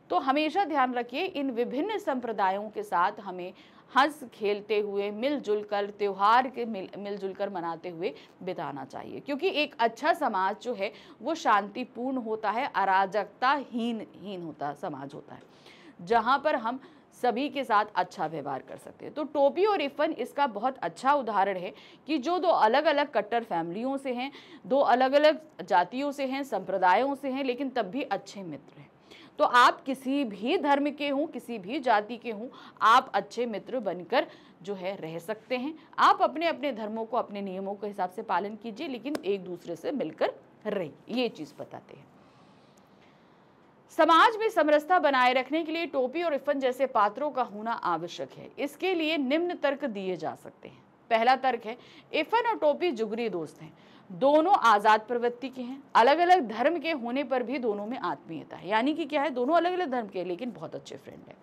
तो हमेशा ध्यान रखिए, इन विभिन्न संप्रदायों के साथ हमें हंस खेलते हुए, मिलजुल कर त्यौहार के मिलजुल कर मनाते हुए बिताना चाहिए। क्योंकि एक अच्छा समाज जो है वो शांतिपूर्ण होता है, अराजकता हीन होता समाज होता है, जहाँ पर हम सभी के साथ अच्छा व्यवहार कर सकते हैं। तो टोपी और इफन इसका बहुत अच्छा उदाहरण है कि जो 2 अलग अलग कट्टर फैमिलियों से हैं, 2 अलग अलग जातियों से हैं, संप्रदायों से हैं, लेकिन तब भी अच्छे मित्र हैं। तो आप किसी भी धर्म के हों, किसी भी जाति के हों, आप अच्छे मित्र बनकर जो है रह सकते हैं। आप अपने अपने धर्मों को, अपने नियमों के हिसाब से पालन कीजिए, लेकिन एक दूसरे से मिलकर रहिए, ये चीज़ बताते हैं। समाज में समरसता बनाए रखने के लिए टोपी और इफन जैसे पात्रों का होना आवश्यक है। इसके लिए निम्न तर्क दिए जा सकते हैं। पहला तर्क है, इफन और टोपी जुगरी दोस्त हैं, दोनों आज़ाद प्रवृत्ति के हैं, अलग अलग धर्म के होने पर भी दोनों में आत्मीयता है। यानी कि क्या है, दोनों अलग अलग धर्म के लेकिन बहुत अच्छे फ्रेंड हैं।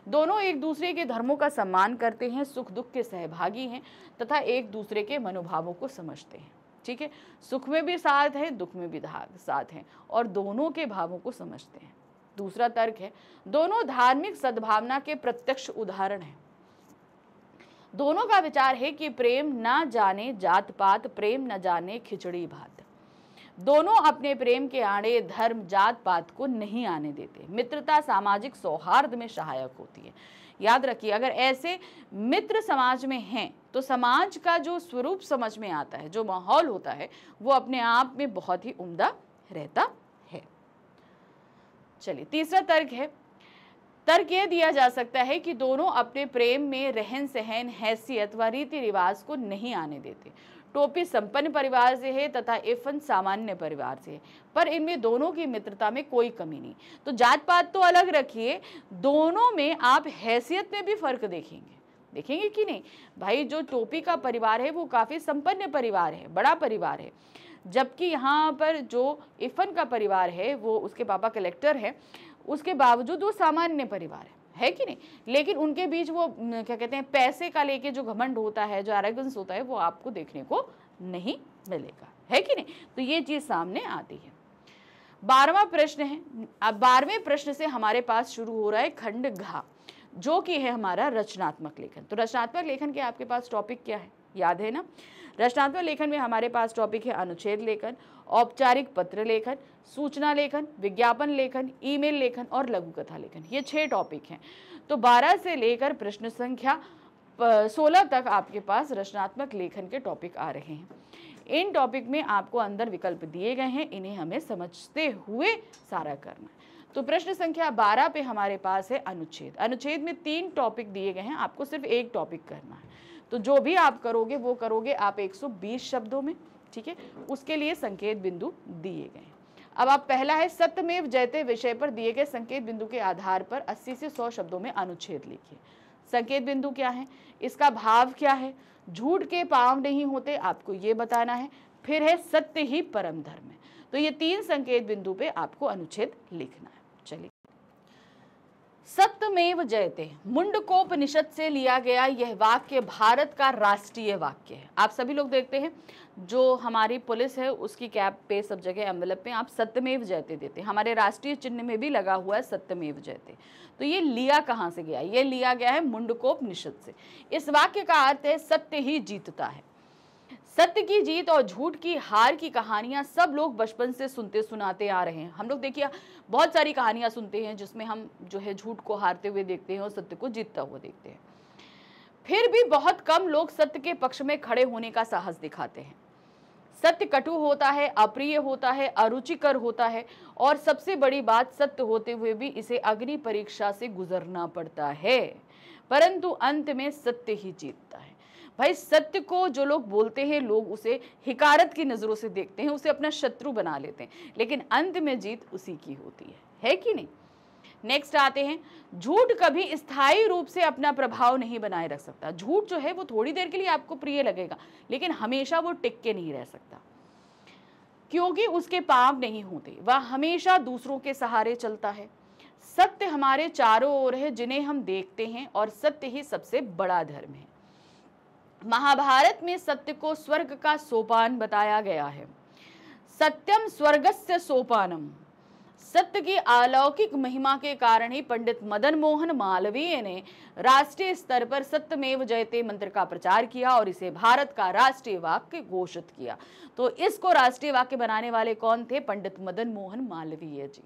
दोनों एक दूसरे के धर्मों का सम्मान करते हैं, सुख दुख के सहभागी हैं तथा एक दूसरे के मनोभावों को समझते हैं। ठीक है, सुख में भी साथ है, दुख में भी साथ हैं और दोनों के भावों को समझते हैं। दूसरा तर्क है, दोनों धार्मिक सद्भावना के प्रत्यक्ष उदाहरण हैं। दोनों का विचार है कि प्रेम न जाने जात पात, प्रेम न जाने खिचड़ी भात। दोनों अपने प्रेम के आड़े धर्म जात पात को नहीं आने देते। मित्रता सामाजिक सौहार्द में सहायक होती है। याद रखिए, अगर ऐसे मित्र समाज में हैं तो समाज का जो स्वरूप समझ में आता है, जो माहौल होता है, वो अपने आप में बहुत ही उम्दा रहता है। चलिए, तीसरा तर्क है, तर्क यह दिया जा सकता है कि दोनों अपने प्रेम में रहन सहन, हैसियत व रीति रिवाज को नहीं आने देते। टोपी संपन्न परिवार से है तथा इफन सामान्य परिवार से है, पर इनमें दोनों की मित्रता में कोई कमी नहीं। तो जात पात तो अलग रखिए, दोनों में आप हैसियत में भी फर्क देखेंगे कि नहीं। भाई, जो टोपी का परिवार है वो काफ़ी संपन्न परिवार है, बड़ा परिवार है, जबकि यहाँ पर जो इफन का परिवार है वो उसके पापा कलेक्टर है, उसके बावजूद वो सामान्य परिवार है कि नहीं। लेकिन उनके बीच वो क्या कहते हैं, पैसे का लेके जो घमंड होता है, जो एरोगेंस होता है, वो आपको देखने को नहीं मिलेगा, है कि नहीं। तो ये चीज़ सामने आती है। 12वां प्रश्न है। अब 12वें प्रश्न से हमारे पास शुरू हो रहा है खंड घ, जो कि है हमारा रचनात्मक लेखन। तो रचनात्मक लेखन के आपके पास टॉपिक क्या है? याद है ना। रचनात्मक लेखन में हमारे पास टॉपिक है अनुच्छेद लेखन, औपचारिक पत्र लेखन, सूचना लेखन, विज्ञापन लेखन, ईमेल लेखन और लघु कथा लेखन। ये 6 टॉपिक हैं। तो 12 से लेकर प्रश्न संख्या 16 तक आपके पास रचनात्मक लेखन के टॉपिक आ रहे हैं। इन टॉपिक में आपको अंदर विकल्प दिए गए हैं, इन्हें हमें समझते हुए सारा करना है। तो प्रश्न संख्या 12 पे हमारे पास है अनुच्छेद। अनुच्छेद में 3 टॉपिक दिए गए हैं, आपको सिर्फ एक टॉपिक करना है। तो जो भी आप करोगे वो करोगे आप 120 शब्दों में, ठीक है। उसके लिए संकेत बिंदु दिए गए हैं। अब आप पहला है सत्यमेव जयते विषय पर दिए गए संकेत बिंदु के आधार पर 80 से 100 शब्दों में अनुच्छेद लिखिए। संकेत बिंदु क्या है, इसका भाव क्या है, झूठ के पांव नहीं होते, आपको ये बताना है। फिर है सत्य ही परम धर्म है। तो ये 3 संकेत बिंदु पे आपको अनुच्छेद लिखना है। चलिए, सत्यमेव जयते मुंडकोपनिषद से लिया गया यह वाक्य भारत का राष्ट्रीय वाक्य है। आप सभी लोग देखते हैं जो हमारी पुलिस है उसकी कैप पे सब जगह एम्बलप पे आप सत्यमेव जयते देते हैं। हमारे राष्ट्रीय चिन्ह में भी लगा हुआ है सत्यमेव जयते। तो ये लिया कहाँ से गया, ये लिया गया है मुंडकोपनिषद से। इस वाक्य का अर्थ है सत्य ही जीतता है। सत्य की जीत और झूठ की हार की कहानियां सब लोग बचपन से सुनते सुनाते आ रहे हैं। हम लोग देखिए बहुत सारी कहानियां सुनते हैं जिसमें हम जो है झूठ को हारते हुए देखते हैं और सत्य को जीतता हुआ देखते हैं। फिर भी बहुत कम लोग सत्य के पक्ष में खड़े होने का साहस दिखाते हैं। सत्य कटु होता है, अप्रिय होता है, अरुचिकर होता है और सबसे बड़ी बात सत्य होते हुए भी इसे अग्नि परीक्षा से गुजरना पड़ता है, परंतु अंत में सत्य ही जीतता है। भाई सत्य को जो लोग बोलते हैं लोग उसे हिकारत की नजरों से देखते हैं, उसे अपना शत्रु बना लेते हैं, लेकिन अंत में जीत उसी की होती है कि नहीं। नेक्स्ट आते हैं, झूठ कभी स्थायी रूप से अपना प्रभाव नहीं बनाए रख सकता। झूठ जो है वो थोड़ी देर के लिए आपको प्रिय लगेगा लेकिन हमेशा वो टिक के नहीं रह सकता, क्योंकि उसके पाप नहीं होते, वह हमेशा दूसरों के सहारे चलता है। सत्य हमारे चारों ओर है जिन्हें हम देखते हैं और सत्य ही सबसे बड़ा धर्म है। महाभारत में सत्य को स्वर्ग का सोपान बताया गया है। सत्यम स्वर्गस्य सोपानम। सत्य की अलौकिक महिमा के कारण ही पंडित मदन मोहन मालवीय ने राष्ट्रीय स्तर पर सत्यमेव जयते मंत्र का प्रचार किया और इसे भारत का राष्ट्रीय वाक्य घोषित किया। तो इसको राष्ट्रीय वाक्य बनाने वाले कौन थे, पंडित मदन मोहन मालवीय जी,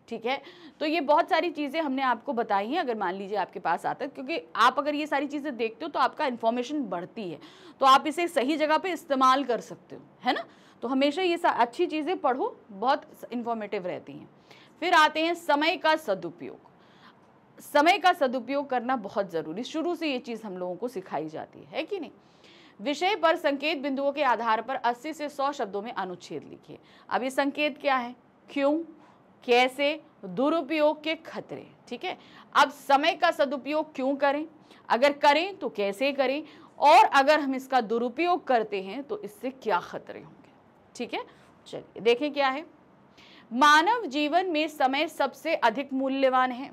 ठीक है। तो ये बहुत सारी चीजें हमने आपको बताई हैं, अगर मान लीजिए आपके पास आता है, क्योंकि आप अगर ये सारी चीजें देखते हो तो आपका इन्फॉर्मेशन बढ़ती है, तो आप इसे सही जगह पे इस्तेमाल कर सकते हो, है ना। तो हमेशा ये अच्छी चीजें पढ़ो, बहुत इंफॉर्मेटिव रहती हैं। फिर आते हैं समय का सदुपयोग। समय का सदुपयोग करना बहुत जरूरी, शुरू से ये चीज हम लोगों को सिखाई जाती है कि नहीं। विषय पर संकेत बिंदुओं के आधार पर 80 से 100 शब्दों में अनुच्छेद लिखिए। अब ये संकेत क्या है, क्यों, कैसे, दुरुपयोग के खतरे, ठीक है। अब समय का सदुपयोग क्यों करें, अगर करें तो कैसे करें, और अगर हम इसका दुरुपयोग करते हैं तो इससे क्या खतरे होंगे, ठीक है। चलिए देखें क्या है। मानव जीवन में समय सबसे अधिक मूल्यवान है।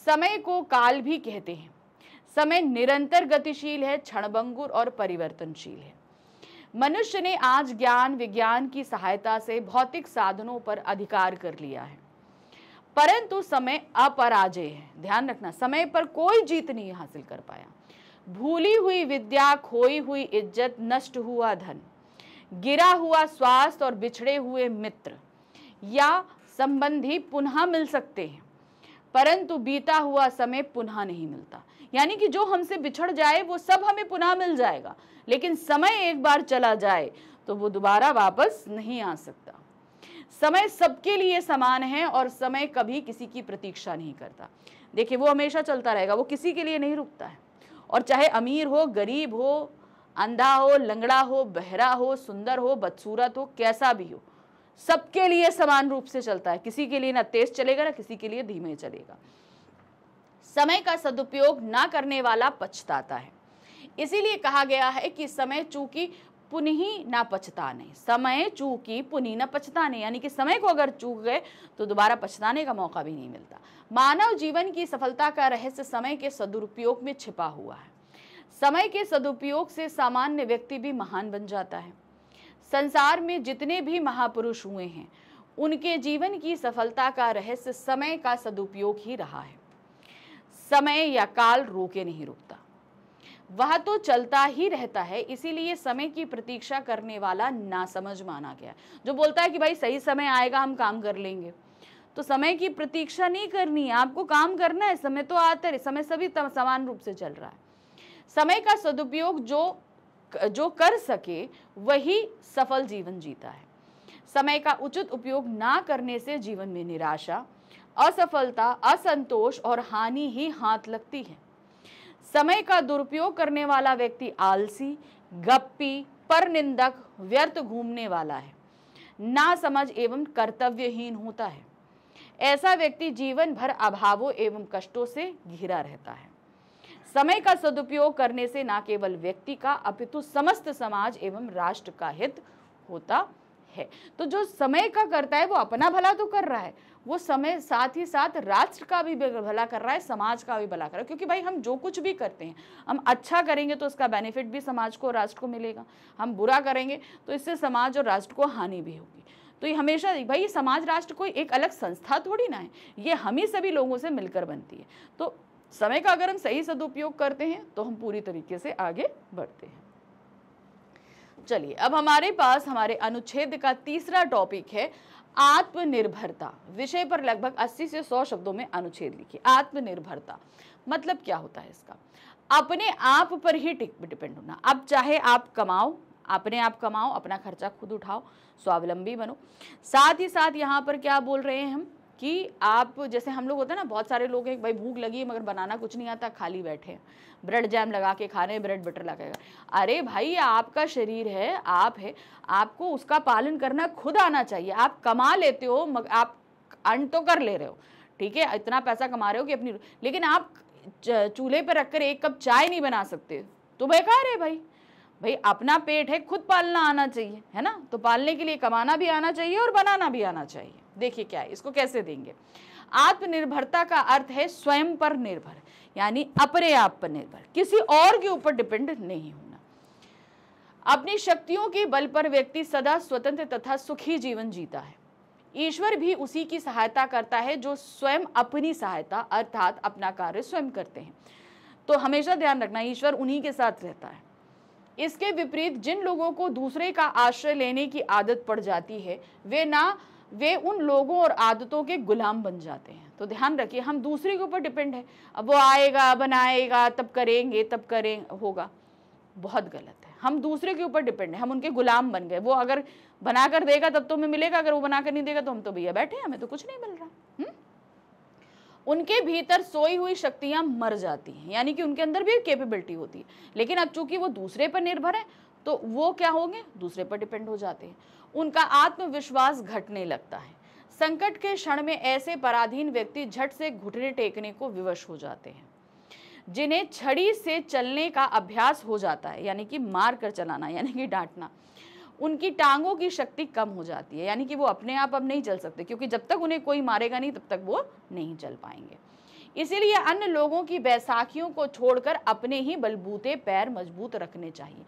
समय को काल भी कहते हैं। समय निरंतर गतिशील है, क्षणभंगुर और परिवर्तनशील है। मनुष्य ने आज ज्ञान विज्ञान की सहायता से भौतिक साधनों पर अधिकार कर लिया है, परंतु समय अपराजय है। ध्यान रखना, समय पर कोई जीत नहीं हासिल कर पाया। भूली हुई विद्या, खोई हुई इज्जत, नष्ट हुआ धन, गिरा हुआ स्वास्थ्य और बिछड़े हुए मित्र या संबंधी पुनः मिल सकते हैं, परंतु बीता हुआ समय पुनः नहीं मिलता। यानी कि जो हमसे बिछड़ जाए वो सब हमें पुनः मिल जाएगा, लेकिन समय एक बार चला जाए तो वो दोबारा वापस नहीं आ सकता। समय सबके लिए समान है और समय कभी किसी की प्रतीक्षा नहीं करता। देखिए वो हमेशा चलता रहेगा, वो किसी के लिए नहीं रुकता है। और चाहे अमीर हो, गरीब हो, अंधा हो, लंगड़ा हो, बहरा हो, सुंदर हो, बदसूरत हो, कैसा भी हो, सबके लिए समान रूप से चलता है। किसी के लिए ना तेज चलेगा ना किसी के लिए धीमे चलेगा। समय का सदुपयोग ना करने वाला पछताता है। इसीलिए कहा गया है कि समय चूकी पुनः ना पछताने, समय चूकी पुनः न पछताने, यानी कि समय को अगर चूक गए तो दोबारा पछताने का मौका भी नहीं मिलता। मानव जीवन की सफलता का रहस्य समय के सदुपयोग में छिपा हुआ है। समय के सदुपयोग से सामान्य व्यक्ति भी महान बन जाता है। संसार में जितने भी महापुरुष हुए हैं उनके जीवन की सफलता का रहस्य समय का सदुपयोग ही रहा है। समय या काल रोके नहीं रुकता। वह तो चलता ही रहता है, इसीलिए समय की प्रतीक्षा करने वाला नासमझ माना गया। जो बोलता है कि भाई सही समय आएगा हम काम कर लेंगे, तो समय की प्रतीक्षा नहीं करनी है, आपको काम करना है। समय तो आता है, समय सभी समान रूप से चल रहा है। समय का सदुपयोग जो कर सके वही सफल जीवन जीता है। समय का उचित उपयोग ना करने से जीवन में निराशा, असफलता, असंतोष और हानि ही हाथ लगती है। समय का दुरुपयोग करने वाला व्यक्ति आलसी, गप्पी, परनिंदक, व्यर्थ घूमने वाला है, नासमझ एवं कर्तव्यहीन होता है। ऐसा व्यक्ति जीवन भर अभावों एवं कष्टों से घिरा रहता है। समय का सदुपयोग करने से न केवल व्यक्ति का अपितु समस्त समाज एवं राष्ट्र का हित होता है। तो जो समय का करता है वो अपना भला तो कर रहा है, वो समय साथ ही साथ राष्ट्र का भी भला कर रहा है, समाज का भी भला कर रहा है। क्योंकि भाई हम जो कुछ भी करते हैं, हम अच्छा करेंगे तो उसका बेनिफिट भी समाज को, राष्ट्र को मिलेगा। हम बुरा करेंगे तो इससे समाज और राष्ट्र को हानि भी होगी। तो ये हमेशा भाई समाज राष्ट्र कोई एक अलग संस्था थोड़ी ना है, ये हम ही सभी लोगों से मिलकर बनती है। तो समय का अगर हम सही सदुपयोग करते हैं तो हम पूरी तरीके से आगे बढ़ते हैं। चलिए, अब हमारे पास हमारे अनुच्छेद का तीसरा टॉपिक है आत्मनिर्भरता। विषय पर लगभग 80 से 100 शब्दों में अनुच्छेद लिखिए। आत्मनिर्भरता मतलब क्या होता है इसका? अपने आप पर ही डिपेंड होना। अब चाहे आप कमाओ, अपने आप कमाओ, अपना खर्चा खुद उठाओ, स्वावलंबी बनो। साथ ही साथ यहाँ पर क्या बोल रहे हैं हम कि आप, जैसे हम लोग होते हैं ना, बहुत सारे लोग हैं भाई भूख लगी है मगर बनाना कुछ नहीं आता, खाली बैठे हैं, ब्रेड जैम लगा के खा रहे हैं, ब्रेड बटर लगाएगा। अरे भाई आपका शरीर है, आप है, आपको उसका पालन करना खुद आना चाहिए। आप कमा लेते हो मगर आप अर्न तो कर ले रहे हो, ठीक है, इतना पैसा कमा रहे हो कि अपनी, लेकिन आप चूल्हे पर रखकर एक कप चाय नहीं बना सकते तो बेकार है भाई। भाई अपना पेट है, खुद पालना आना चाहिए, है ना। तो पालने के लिए कमाना भी आना चाहिए और बनाना भी आना चाहिए। देखिए क्या है, इसको कैसे देंगे। आत्मनिर्भरता का अर्थ है स्वयं पर निर्भर, यानी अपने आप पर निर्भर, किसी और के ऊपर डिपेंड नहीं होना। अपनी शक्तियों के बल पर व्यक्ति सदा स्वतंत्र तथा सुखी जीवन जीता है। ईश्वर भी उसी की सहायता करता है जो स्वयं अपनी सहायता अर्थात अपना कार्य स्वयं करते हैं। तो हमेशा ध्यान रखना, ईश्वर उन्हीं के साथ रहता है। इसके विपरीत जिन लोगों को दूसरे का आश्रय लेने की आदत पड़ जाती है वे उन लोगों और आदतों के गुलाम बन जाते हैं। तो ध्यान रखिए, हम दूसरे के ऊपर डिपेंड है, अब वो आएगा बनाएगा तब करेंगे तब करें होगा, बहुत गलत है। हम दूसरे के ऊपर डिपेंड है, हम उनके गुलाम बन गए। वो अगर बनाकर देगा तब तो हमें मिलेगा, अगर वो बनाकर नहीं देगा तो हम तो भैया बैठे हैं, हमें तो कुछ नहीं मिल रहा। उनके भीतर सोई हुई शक्तियां मर जाती हैं, यानी कि उनके अंदर भी कैपेबिलिटी होती है, लेकिन अब चूंकि वो दूसरे पर निर्भर है तो वो क्या होंगे, दूसरे पर डिपेंड हो जाते हैं। उनका आत्मविश्वास घटने लगता है। संकट के क्षण में ऐसे पराधीन व्यक्ति झट से घुटने टेकने को विवश हो जाते हैं। जिन्हें छड़ी से चलने का अभ्यास हो जाता है, यानी कि मार कर चलाना, यानी कि डांटना, उनकी टांगों की शक्ति कम हो जाती है, यानी कि वो अपने आप अब नहीं चल सकते, क्योंकि जब तक उन्हें कोई मारेगा नहीं तब तक वो नहीं चल पाएंगे। इसीलिए अन्य लोगों की बैसाखियों को छोड़कर अपने ही बलबूते पैर मजबूत रखने चाहिए।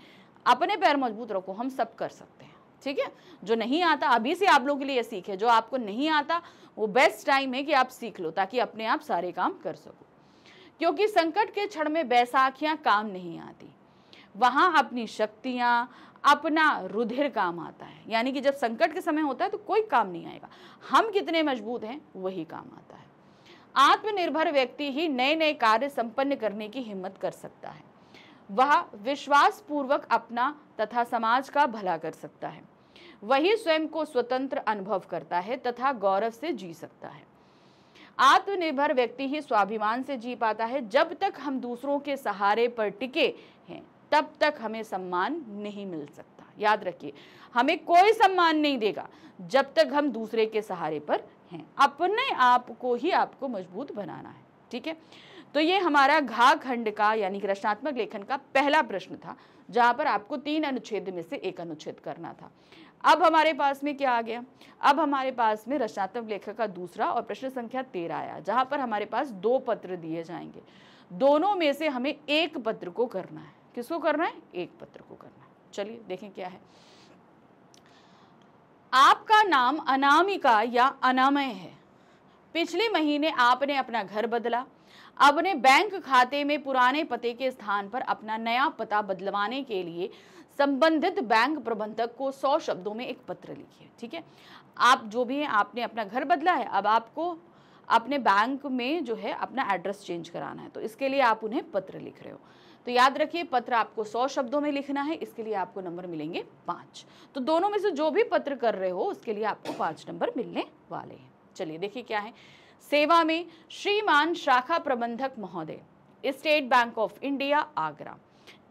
अपने पैर मजबूत रखो, हम सब कर सकते हैं, ठीक है। जो नहीं आता अभी से आप लोगों के लिए सीख है, जो आपको नहीं आता वो बेस्ट टाइम है कि आप सीख लो, ताकि अपने आप सारे काम कर सको। क्योंकि संकट के क्षण में बैसाखियां काम नहीं आती, वहां अपनी शक्तियां, अपना रुधिर काम आता है। यानी कि जब संकट के समय होता है तो कोई काम नहीं आएगा, हम कितने मजबूत हैं वही काम आता है। आत्मनिर्भर व्यक्ति ही नए नए कार्य संपन्न करने की हिम्मत कर सकता है। वह विश्वास पूर्वक अपना तथा समाज का भला कर सकता है। वही स्वयं को स्वतंत्र अनुभव करता है तथा गौरव से जी सकता है। आत्मनिर्भर व्यक्ति ही स्वाभिमान से जी पाता है। जब तक हम दूसरों के सहारे पर टिके हैं तब तक हमें सम्मान नहीं मिल सकता। याद रखिए, हमें कोई सम्मान नहीं देगा जब तक हम दूसरे के सहारे पर हैं। अपने आप को ही आपको मजबूत बनाना है, ठीक है। तो ये हमारा घा खंड का यानी कि रचनात्मक लेखन का पहला प्रश्न था, जहां पर आपको 3 अनुच्छेद में से एक अनुच्छेद करना था। अब हमारे पास में क्या आ गया, अब हमारे पास में रचनात्मक लेखन का दूसरा और प्रश्न संख्या 13 आया, जहां पर हमारे पास 2 पत्र दिए जाएंगे। दोनों में से हमें एक पत्र को करना है। किसको करना है? एक पत्र को करना है। चलिए देखें क्या है। आपका नाम अनामिका या अनामय है, पिछले महीने आपने अपना घर बदला, अपने बैंक खाते में पुराने पते के स्थान पर अपना नया पता बदलवाने के लिए संबंधित बैंक प्रबंधक को 100 शब्दों में एक पत्र लिखिए। ठीक है, आप जो भी हैं, आपने अपना घर बदला है, अब आपको अपने बैंक में जो है अपना एड्रेस चेंज कराना है, तो इसके लिए आप उन्हें पत्र लिख रहे हो। तो याद रखिए, पत्र आपको 100 शब्दों में लिखना है, इसके लिए आपको नंबर मिलेंगे 5। तो दोनों में से जो भी पत्र कर रहे हो उसके लिए आपको 5 नंबर मिलने वाले हैं। चलिए देखिए क्या है। सेवा में श्रीमान शाखा प्रबंधक महोदय, state bank of India, Agra.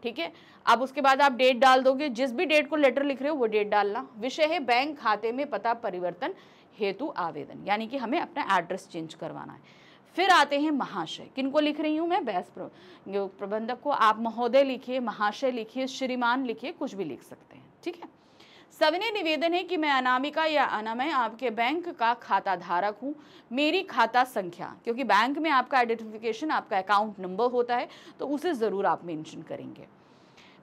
ठीक है, अब उसके बाद आप डेट डाल दोगे, जिस भी डेट को लेटर लिख रहे हो वो डेट डालना। विषय है बैंक खाते में पता परिवर्तन हेतु आवेदन, यानी कि हमें अपना एड्रेस चेंज करवाना है। फिर आते हैं महाशय, किनको लिख रही हूं मैं, बैंक प्रबंधक को। आप महोदय लिखिए, महाशय लिखिए, श्रीमान लिखिए, कुछ भी लिख सकते हैं। ठीक है, सविनय निवेदन है कि मैं अनामिका या अनामय आपके बैंक का खाता धारक हूं। मेरी खाता संख्या, क्योंकि बैंक में आपका आइडेंटिफिकेशन, आपका अकाउंट नंबर होता है, तो उसे जरूर आप मेंशन करेंगे।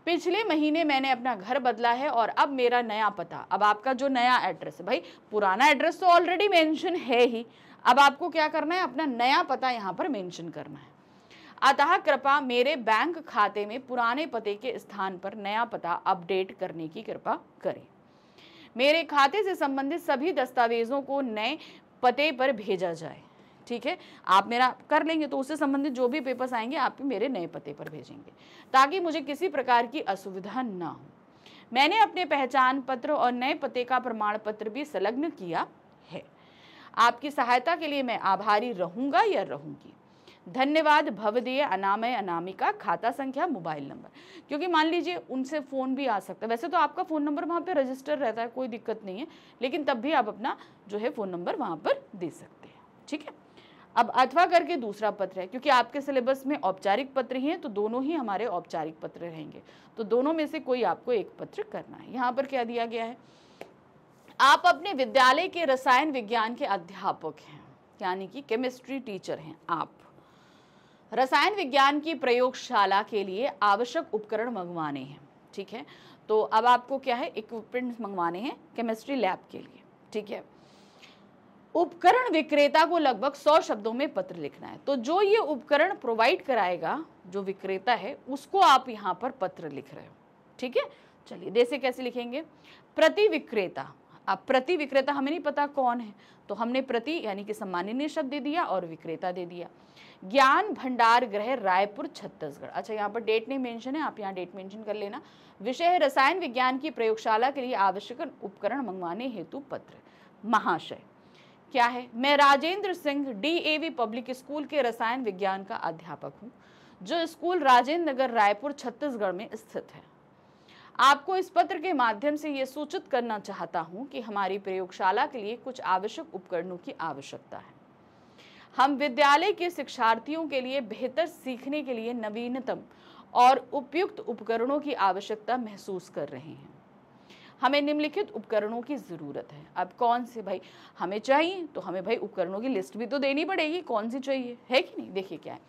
पिछले महीने मैंने अपना घर बदला है और अब मेरा नया पता, अब आपका जो नया एड्रेस है, भाई पुराना एड्रेस तो ऑलरेडी मेंशन है ही, अब आपको क्या करना है, अपना नया पता यहाँ पर मेंशन करना है। अतः कृपया मेरे बैंक खाते में पुराने पते के स्थान पर नया पता अपडेट करने की कृपा करें। मेरे खाते से संबंधित सभी दस्तावेजों को नए पते पर भेजा जाए। ठीक है, आप मेरा कर लेंगे तो उससे संबंधित जो भी पेपर्स आएंगे आप मेरे नए पते पर भेजेंगे, ताकि मुझे किसी प्रकार की असुविधा ना हो। मैंने अपने पहचान पत्र और नए पते का प्रमाण पत्र भी संलग्न किया है। आपकी सहायता के लिए मैं आभारी रहूंगा या रहूंगी। धन्यवाद। भवदीय अनामय अनामिका, खाता संख्या, मोबाइल नंबर। क्योंकि मान लीजिए उनसे फ़ोन भी आ सकता है, वैसे तो आपका फ़ोन नंबर वहाँ पे रजिस्टर रहता है, कोई दिक्कत नहीं है, लेकिन तब भी आप अपना जो है फ़ोन नंबर वहाँ पर दे सकते हैं। ठीक है, अब अथवा करके दूसरा पत्र है, क्योंकि आपके सिलेबस में औपचारिक पत्र ही हैं, तो दोनों ही हमारे औपचारिक पत्र रहेंगे, तो दोनों में से कोई आपको एक पत्र करना है। यहाँ पर क्या दिया गया है, आप अपने विद्यालय के रसायन विज्ञान के अध्यापक हैं, यानी कि केमिस्ट्री टीचर हैं आप। रसायन विज्ञान की प्रयोगशाला के लिए आवश्यक उपकरण मंगवाने हैं। ठीक है, तो अब आपको क्या है, इक्विपमेंट्स मंगवाने हैं केमिस्ट्री लैब के लिए। ठीक है, उपकरण विक्रेता को लगभग 100 शब्दों में पत्र लिखना है। तो जो ये उपकरण प्रोवाइड कराएगा, जो विक्रेता है, उसको आप यहाँ पर पत्र लिख रहे हो। ठीक है, चलिए जैसे कैसे लिखेंगे, प्रति विक्रेता। अब प्रति विक्रेता हमें नहीं पता कौन है, तो हमने प्रति यानी कि सम्माननीय शब्द दे दिया और विक्रेता दे दिया। ज्ञान भंडार गृह, रायपुर, छत्तीसगढ़। अच्छा, यहाँ पर डेट नहीं मेंशन है, आप यहाँ डेट मेंशन कर लेना। विषय है रसायन विज्ञान की प्रयोगशाला के लिए आवश्यक उपकरण मंगवाने हेतु पत्र। महाशय क्या है, मैं Rajendra Singh DAV public school के रसायन विज्ञान का अध्यापक हूँ, जो स्कूल राजेंद्र नगर, रायपुर, छत्तीसगढ़ में स्थित है। आपको इस पत्र के माध्यम से ये सूचित करना चाहता हूं कि हमारी प्रयोगशाला के लिए कुछ आवश्यक उपकरणों की आवश्यकता है। हम विद्यालय के शिक्षार्थियों के लिए बेहतर सीखने के लिए नवीनतम और उपयुक्त उपकरणों की आवश्यकता महसूस कर रहे हैं। हमें निम्नलिखित उपकरणों की जरूरत है। अब कौन से भाई हमें चाहिए, तो हमें भाई उपकरणों की लिस्ट भी तो देनी पड़ेगी, कौन सी चाहिए, है कि नहीं। देखिए क्या है,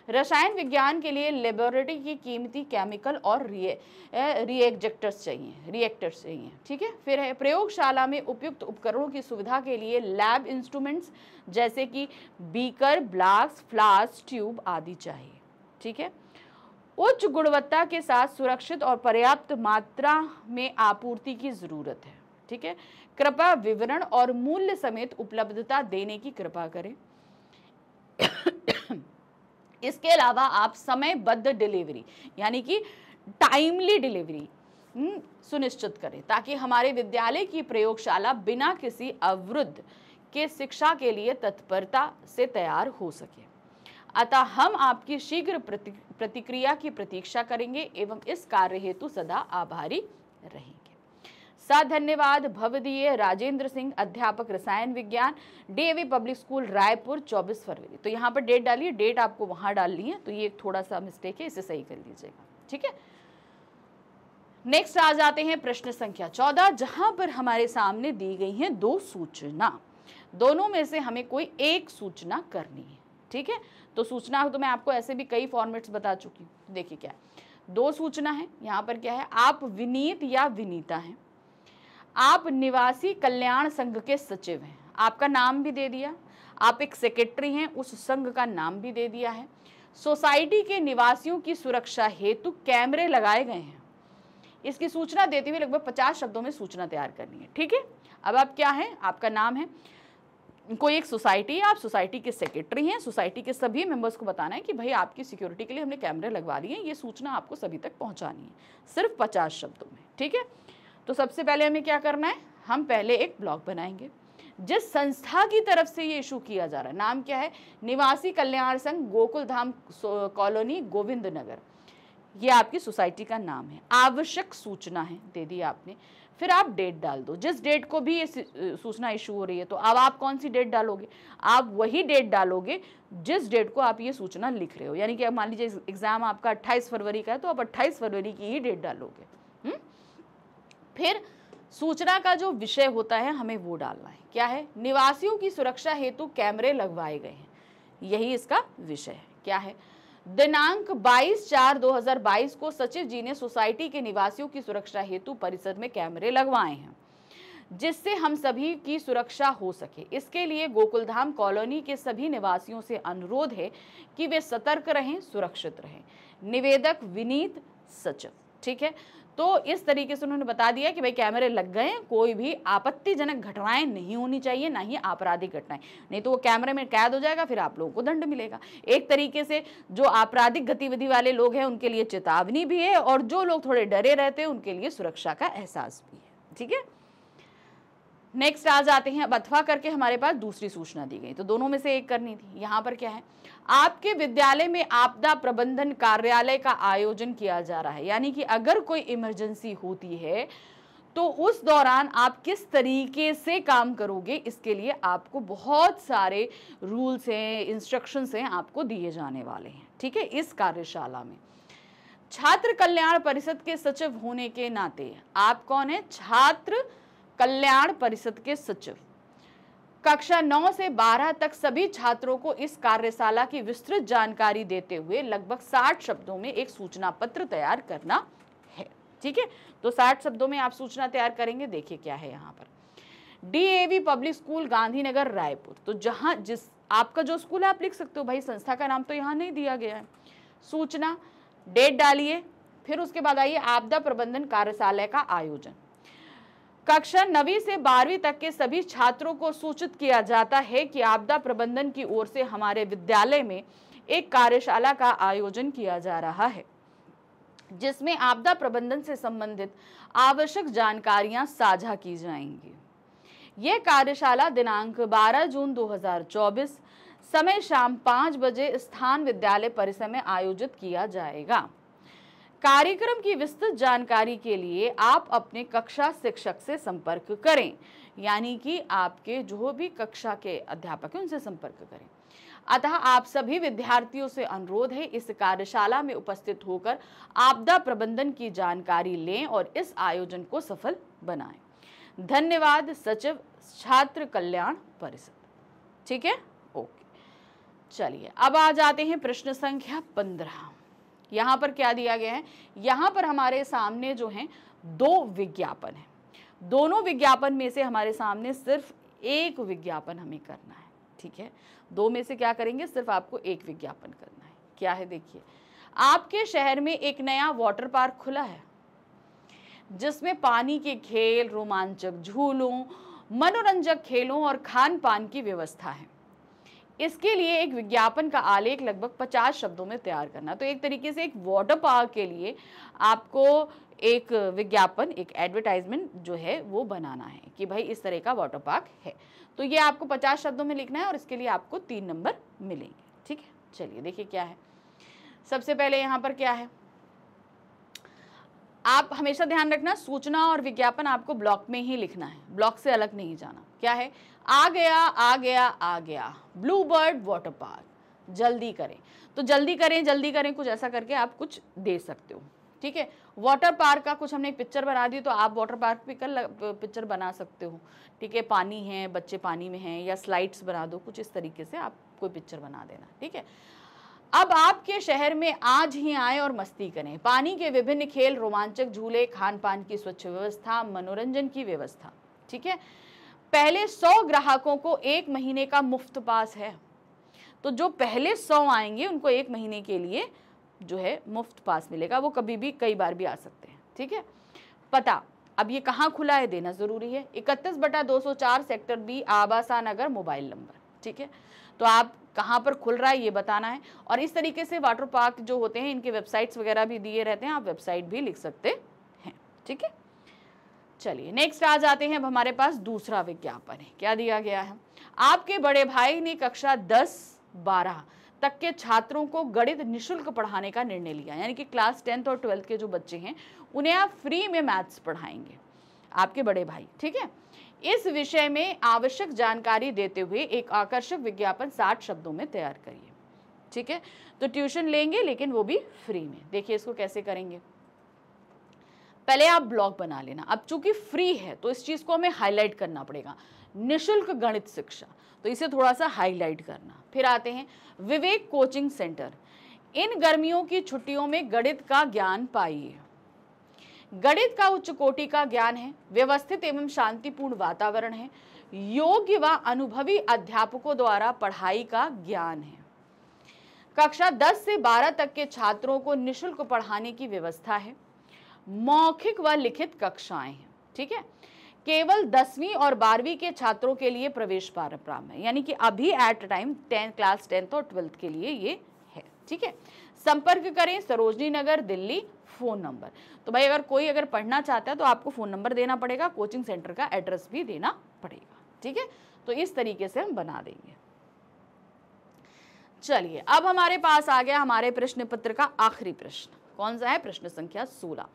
रसायन विज्ञान के लिए लेबोरेटरी की कीमती केमिकल और रिएक्टर्स चाहिए। ठीक है, फिर है प्रयोगशाला में उपयुक्त उपकरणों की सुविधा के लिए लैब इंस्ट्रूमेंट्स जैसे कि बीकर, ब्लास्क, फ्लास्क, ट्यूब आदि चाहिए। ठीक है, उच्च गुणवत्ता के साथ सुरक्षित और पर्याप्त मात्रा में आपूर्ति की जरूरत है। ठीक है, कृपया विवरण और मूल्य समेत उपलब्धता देने की कृपा करें। इसके अलावा आप समयबद्ध डिलीवरी यानी कि टाइमली डिलीवरी सुनिश्चित करें, ताकि हमारे विद्यालय की प्रयोगशाला बिना किसी अवरुद्ध के शिक्षा के लिए तत्परता से तैयार हो सके। अतः हम आपकी शीघ्र प्रतिक्रिया की प्रतीक्षा करेंगे एवं इस कार्य हेतु सदा आभारी रहेंगे। धन्यवाद। भवदीय राजेंद्र सिंह, अध्यापक रसायन विज्ञान, DAV पब्लिक स्कूल, रायपुर, 24 फरवरी। तो यहाँ पर डेट डालिए, डेट आपको वहां डालनी है, तो ये थोड़ा सा मिस्टेक है, इसे सही कर लीजिएगा। ठीक है, नेक्स्ट आ जाते हैं प्रश्न संख्या 14, जहां पर हमारे सामने दी गई हैं 2 सूचना। दोनों में से हमें कोई एक सूचना करनी है। ठीक है, तो सूचना तो मैं आपको ऐसे भी कई फॉर्मेट्स बता चुकी हूँ। देखिए क्या है, 2 सूचना है। यहाँ पर क्या है, आप विनीत या विनीता हैं, आप निवासी कल्याण संघ के सचिव हैं, आपका नाम भी दे दिया, आप एक सेक्रेटरी हैं, उस संघ का नाम भी दे दिया है। सोसाइटी के निवासियों की सुरक्षा हेतु कैमरे लगाए गए हैं। इसकी सूचना देते हुए लगभग 50 शब्दों में सूचना तैयार करनी है। ठीक है, अब आप क्या है, आपका नाम है, कोई एक सोसाइटी है, आप सोसाइटी के सेक्रेटरी हैं, सोसाइटी के सभी मेंबर्स को बताना है कि भाई आपकी सिक्योरिटी के लिए हमने कैमरे लगवा दिए हैं, ये सूचना आपको सभी तक पहुंचानी है, सिर्फ 50 शब्दों में। ठीक है, तो सबसे पहले हमें क्या करना है, हम पहले एक ब्लॉग बनाएंगे जिस संस्था की तरफ से ये इशू किया जा रहा है। नाम क्या है, निवासी कल्याण संघ गोकुल धाम कॉलोनी गोविंद नगर, ये आपकी सोसाइटी का नाम है। आवश्यक सूचना है, दे दी आपने, फिर आप डेट डाल दो, जिस डेट को भी ये सूचना इशू हो रही है। तो अब आप कौन सी डेट डालोगे, आप वही डेट डालोगे जिस डेट को आप ये सूचना लिख रहे हो। यानी कि अब मान लीजिए एग्जाम आपका 28 फरवरी का है, तो आप 28 फरवरी की ही डेट डालोगे। फिर सूचना का जो विषय होता है हमें वो डालना है, क्या है, निवासियों की सुरक्षा हेतु कैमरे लगवाए गए हैं, यही इसका विषय है। क्या है, दिनांक 22/4/2022 को सचिव जी ने सोसाइटी के निवासियों की सुरक्षा हेतु परिसर में कैमरे लगवाए हैं जिससे हम सभी की सुरक्षा हो सके। इसके लिए गोकुलधाम कॉलोनी के सभी निवासियों से अनुरोध है कि वे सतर्क रहें, सुरक्षित रहें। निवेदक विनीत सचिव। ठीक है, तो इस तरीके से उन्होंने बता दिया कि भाई कैमरे लग गए हैं, कोई भी आपत्तिजनक घटनाएं नहीं होनी चाहिए, ना ही आपराधिक घटनाएं, नहीं तो वो कैमरे में कैद हो जाएगा, फिर आप लोगों को दंड मिलेगा। एक तरीके से जो आपराधिक गतिविधि वाले लोग हैं उनके लिए चेतावनी भी है, और जो लोग थोड़े डरे रहते हैं उनके लिए सुरक्षा का एहसास भी है। ठीक है, नेक्स्ट आ जाते हैं। अब अथवा करके हमारे पास दूसरी सूचना दी गई, तो दोनों में से एक करनी थी। यहाँ पर क्या है, आपके विद्यालय में आपदा प्रबंधन कार्यालय का आयोजन किया जा रहा है। यानी कि अगर कोई इमरजेंसी होती है तो उस दौरान आप किस तरीके से काम करोगे, इसके लिए आपको बहुत सारे रूल्स हैं, इंस्ट्रक्शंस हैं, आपको दिए जाने वाले हैं। ठीक है, इस कार्यशाला में छात्र कल्याण परिषद के सचिव होने के नाते आप कौन है, छात्र कल्याण परिषद के सचिव। कक्षा 9 से 12 तक सभी छात्रों को इस कार्यशाला की विस्तृत जानकारी देते हुए लगभग 60 शब्दों में एक सूचना पत्र तैयार करना है। ठीक है, तो 60 शब्दों में आप सूचना तैयार करेंगे। देखिए क्या है यहाँ पर, DAV public school Gandhinagar Raipur, तो जहां जिस आपका जो स्कूल है आप लिख सकते हो, भाई संस्था का नाम तो यहाँ नहीं दिया गया है। सूचना, डेट डालिए, फिर उसके बाद आइए आपदा प्रबंधन कार्यशाला का आयोजन। कक्षा 9वीं से 12वीं तक के सभी छात्रों को सूचित किया जाता है कि आपदा प्रबंधन की ओर से हमारे विद्यालय में एक कार्यशाला का आयोजन किया जा रहा है जिसमें आपदा प्रबंधन से संबंधित आवश्यक जानकारियां साझा की जाएंगी। यह कार्यशाला दिनांक 12 जून 2024 समय शाम 5 बजे स्थान विद्यालय परिसर में आयोजित किया जाएगा। कार्यक्रम की विस्तृत जानकारी के लिए आप अपने कक्षा शिक्षक से संपर्क करें, यानी कि आपके जो भी कक्षा के अध्यापक हैं उनसे संपर्क करें। अतः आप सभी विद्यार्थियों से अनुरोध है इस कार्यशाला में उपस्थित होकर आपदा प्रबंधन की जानकारी लें और इस आयोजन को सफल बनाएं। धन्यवाद, सचिव छात्र कल्याण परिषद। ठीक है, ओके, चलिए अब आ जाते हैं प्रश्न संख्या 15। यहाँ पर क्या दिया गया है, यहाँ पर हमारे सामने जो है 2 विज्ञापन है। दोनों विज्ञापन में से हमारे सामने सिर्फ एक विज्ञापन हमें करना है। ठीक है, 2 में से क्या करेंगे, सिर्फ आपको एक विज्ञापन करना है। क्या है, देखिए, आपके शहर में एक नया वाटर पार्क खुला है जिसमें पानी के खेल, रोमांचक झूलों, मनोरंजक खेलों और खान पान की व्यवस्था है। इसके लिए एक विज्ञापन का आलेख लगभग 50 शब्दों में तैयार करना। तो एक तरीके से एक वाटर पार्क के लिए आपको एक विज्ञापन, एक एडवर्टाइजमेंट जो है वो बनाना है कि भाई इस तरह का वाटर पार्क है। तो ये आपको 50 शब्दों में लिखना है और इसके लिए आपको 3 नंबर मिलेंगे। ठीक है, चलिए देखिए क्या है। सबसे पहले यहाँ पर क्या है, आप हमेशा ध्यान रखना, सूचना और विज्ञापन आपको ब्लॉक में ही लिखना है, ब्लॉक से अलग नहीं जाना। क्या है, आ गया आ गया आ गया ब्लू बर्ड वाटर पार्क, जल्दी करें। तो जल्दी करें, जल्दी करें, कुछ ऐसा करके आप कुछ दे सकते हो। ठीक है, वाटर पार्क का कुछ हमने एक पिक्चर बना दी, तो आप वाटर पार्क भी पिक्चर बना सकते हो। ठीक है, पानी है, बच्चे पानी में हैं, या स्लाइड्स बना दो, कुछ इस तरीके से आप कोई पिक्चर बना देना। ठीक है, अब आपके शहर में आज ही आए और मस्ती करें। पानी के विभिन्न खेल, रोमांचक झूले, खान पान की स्वच्छ व्यवस्था, मनोरंजन की व्यवस्था। ठीक है, पहले 100 ग्राहकों को 1 महीने का मुफ्त पास है। तो जो पहले 100 आएंगे उनको 1 महीने के लिए जो है मुफ्त पास मिलेगा, वो कभी भी कई बार भी आ सकते हैं। ठीक है, पता अब ये कहाँ खुला है देना जरूरी है, 31/204 सेक्टर बी आबासा नगर, मोबाइल नंबर। ठीक है, तो आप कहाँ पर खुल रहा है ये बताना है। और इस तरीके से वाटर पार्क जो होते हैं इनके वेबसाइट्स वगैरह भी दिए रहते हैं, आप वेबसाइट भी लिख सकते हैं। ठीक है, चलिए नेक्स्ट आ जाते हैं। अब हमारे पास दूसरा विज्ञापन है। क्या दिया गया है, आपके बड़े भाई ने कक्षा 10-12 तक के छात्रों को गणित निःशुल्क पढ़ाने का निर्णय लिया। यानी कि क्लास 10th और 12th के जो बच्चे हैं उन्हें आप फ्री में मैथ्स पढ़ाएंगे, आपके बड़े भाई। ठीक है, इस विषय में आवश्यक जानकारी देते हुए एक आकर्षक विज्ञापन 60 शब्दों में तैयार करिए। ठीक है, तो ट्यूशन लेंगे लेकिन वो भी फ्री में। देखिए इसको कैसे करेंगे, पहले आप ब्लॉग बना लेना। अब चूंकि फ्री है तो इस चीज को हमें हाईलाइट करना पड़ेगा, निःशुल्क गणित शिक्षा, तो इसे थोड़ा सा हाईलाइट करना। फिर आते हैं विवेक कोचिंग सेंटर, इन गर्मियों की छुट्टियों में गणित का ज्ञान पाइए। गणित का उच्च कोटि का ज्ञान है, व्यवस्थित एवं शांतिपूर्ण वातावरण है, योग्य व अनुभवी अध्यापकों द्वारा पढ़ाई का ज्ञान है। कक्षा 10 से 12 तक के छात्रों को निःशुल्क पढ़ाने की व्यवस्था है, मौखिक व लिखित कक्षाएं हैं। ठीक है, केवल 10वीं और 12वीं के छात्रों के लिए प्रवेश प्रारंभ है, यानी कि अभी एट टाइम क्लास 10th और 12th के लिए ये है। ठीक है, संपर्क करें सरोजनी नगर, दिल्ली, फोन नंबर। तो भाई अगर पढ़ना चाहता है तो आपको फोन नंबर देना पड़ेगा, कोचिंग सेंटर का एड्रेस भी देना पड़ेगा। ठीक है, तो इस तरीके से हम बना देंगे। चलिए अब हमारे पास आ गया हमारे प्रश्न पत्र का आखिरी प्रश्न। कौन सा है, प्रश्न संख्या 16,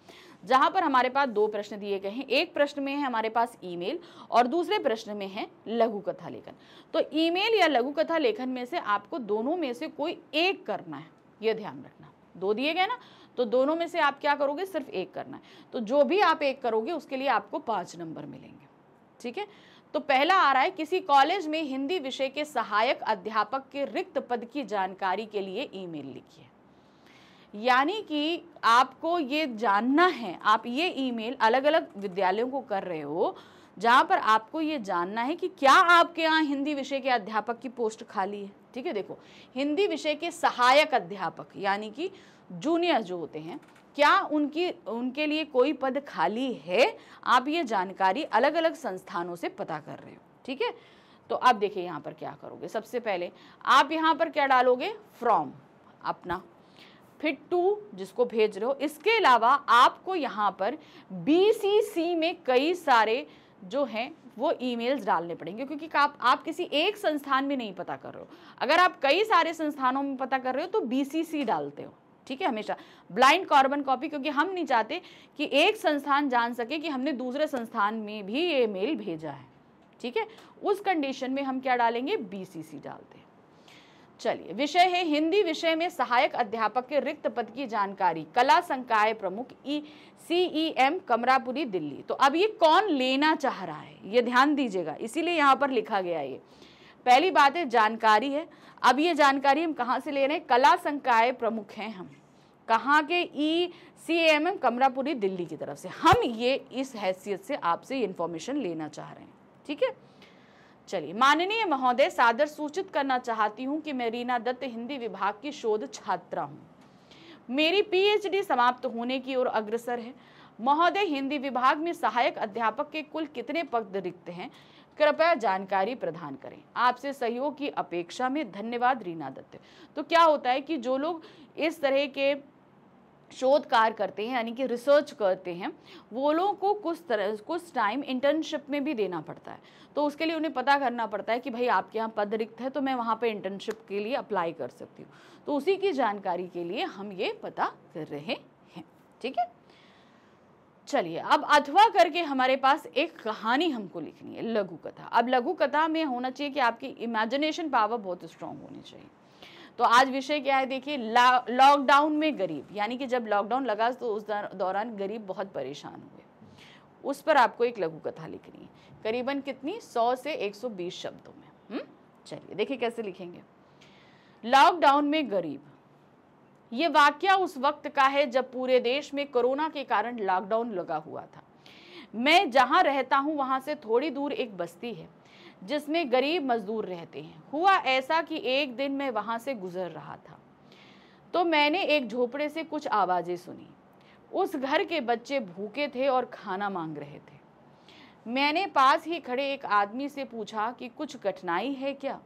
जहां पर हमारे पास 2 प्रश्न दिए गए हैं। एक प्रश्न में है हमारे पास ईमेल और दूसरे प्रश्न में है लघु कथा लेखन। तो ईमेल या लघु कथा लेखन में से आपको दोनों में से कोई एक करना है, ये ध्यान रखना। 2 दिए गए ना, तो दोनों में से आप क्या करोगे, सिर्फ एक करना है। तो जो भी आप एक करोगे उसके लिए आपको 5 नंबर मिलेंगे। ठीक है, तो पहला आ रहा है, किसी कॉलेज में हिंदी विषय के सहायक अध्यापक के रिक्त पद की जानकारी के लिए ईमेल लिखिए। यानी कि आपको ये जानना है, आप ये ईमेल अलग अलग विद्यालयों को कर रहे हो जहां पर आपको ये जानना है कि क्या आपके यहाँ हिंदी विषय के अध्यापक की पोस्ट खाली है। ठीक है, देखो हिंदी विषय के सहायक अध्यापक यानी कि जूनियर जो होते हैं, क्या उनके लिए कोई पद खाली है, आप ये जानकारी अलग अलग संस्थानों से पता कर रहे हो। ठीक है, तो अब देखिए यहाँ पर क्या करोगे, सबसे पहले आप यहाँ पर क्या डालोगे, फ्रॉम अपना, फिर टू जिसको भेज रहे हो। इसके अलावा आपको यहाँ पर BCC में कई सारे जो हैं वो ईमेल्स डालने पड़ेंगे, क्योंकि आप किसी एक संस्थान में नहीं पता कर रहे हो। अगर आप कई सारे संस्थानों में पता कर रहे हो तो BCC डालते हो। ठीक है, हमेशा ब्लाइंड कार्बन कॉपी, क्योंकि हम नहीं चाहते कि एक संस्थान जान सके कि हमने दूसरे संस्थान में भी ये मेल भेजा है। ठीक है, उस कंडीशन में हम क्या डालेंगे, BCC डालते हैं। चलिए, विषय है हिंदी विषय में सहायक अध्यापक के रिक्त पद की जानकारी, कला संकाय प्रमुख, CEM, कमरापुरी, दिल्ली। तो अब ये कौन लेना चाह रहा है ये ध्यान दीजिएगा, इसीलिए यहाँ पर लिखा गया है। ये पहली बात है जानकारी है। अब ये जानकारी हम कहाँ से ले रहे हैं, कला संकाय प्रमुख हैं हम, कहाँ के, CEM, कमरापुरी, दिल्ली की तरफ से। हम ये इस हैसियत से आपसे इंफॉर्मेशन लेना चाह रहे हैं। ठीक है, चलिए, माननीय महोदय, सादर सूचित करना चाहती हूँ कि मैं रीना दत्त हिंदी विभाग की शोध छात्रा हूँ। मेरी PhD समाप्त होने की ओर अग्रसर है। महोदय, हिंदी विभाग में सहायक अध्यापक के कुल कितने पद रिक्त हैं, कृपया जानकारी प्रदान करें। आपसे सहयोग की अपेक्षा में, धन्यवाद, रीना दत्त। तो क्या होता है कि जो लोग इस तरह के शोध कार्य करते हैं यानी कि रिसर्च करते हैं, वो लोगों को कुछ टाइम इंटर्नशिप में भी देना पड़ता है। तो उसके लिए उन्हें पता करना पड़ता है कि भाई आपके यहाँ पद रिक्त है तो मैं वहाँ पे इंटर्नशिप के लिए अप्लाई कर सकती हूँ। तो उसी की जानकारी के लिए हम ये पता कर रहे हैं। ठीक है, चलिए अब अथवा करके हमारे पास एक कहानी हमको लिखनी है, लघु कथा। अब लघु कथा में होना चाहिए कि आपकी इमेजिनेशन पावर बहुत स्ट्रांग होनी चाहिए। तो आज विषय क्या है, देखिए, लॉकडाउन में गरीब, यानी कि जब लॉकडाउन लगा तो उस दौरान गरीब बहुत परेशान हुए, उस पर आपको एक लघु कथा लिखनी है। करीबन कितनी, 100 से 120 शब्दों में। चलिए देखिए कैसे लिखेंगे। लॉकडाउन में गरीब, ये वाकया उस वक्त का है जब पूरे देश में कोरोना के कारण लॉकडाउन लगा हुआ था। मैं जहाँ रहता हूँ वहाँ से थोड़ी दूर एक बस्ती है जिसमें गरीब मजदूर रहते हैं। हुआ ऐसा कि एक दिन मैं वहाँ से गुजर रहा था तो मैंने एक झोपड़े से कुछ आवाज़ें सुनी। उस घर के बच्चे भूखे थे और खाना मांग रहे थे। मैंने पास ही खड़े एक आदमी से पूछा कि कुछ कठिनाई है क्या।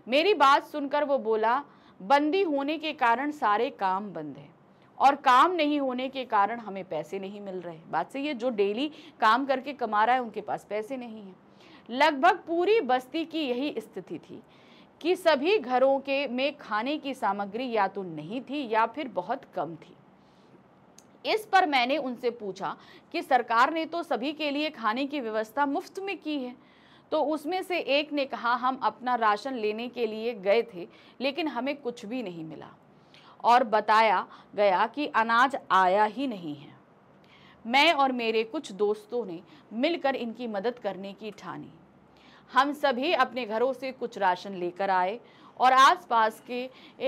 मेरी बात सुनकर वो बोला, बंदी होने के कारण सारे काम बंद हैं और काम नहीं होने के कारण हमें पैसे नहीं मिल रहे। बात सही है, जो डेली काम करके कमा रहा है उनके पास पैसे नहीं हैं। लगभग पूरी बस्ती की यही स्थिति थी कि सभी घरों के में खाने की सामग्री या तो नहीं थी या फिर बहुत कम थी। इस पर मैंने उनसे पूछा कि सरकार ने तो सभी के लिए खाने की व्यवस्था मुफ्त में की है। तो उसमें से एक ने कहा, हम अपना राशन लेने के लिए गए थे लेकिन हमें कुछ भी नहीं मिला और बताया गया कि अनाज आया ही नहीं है। मैं और मेरे कुछ दोस्तों ने मिलकर इनकी मदद करने की ठानी। हम सभी अपने घरों से कुछ राशन लेकर आए और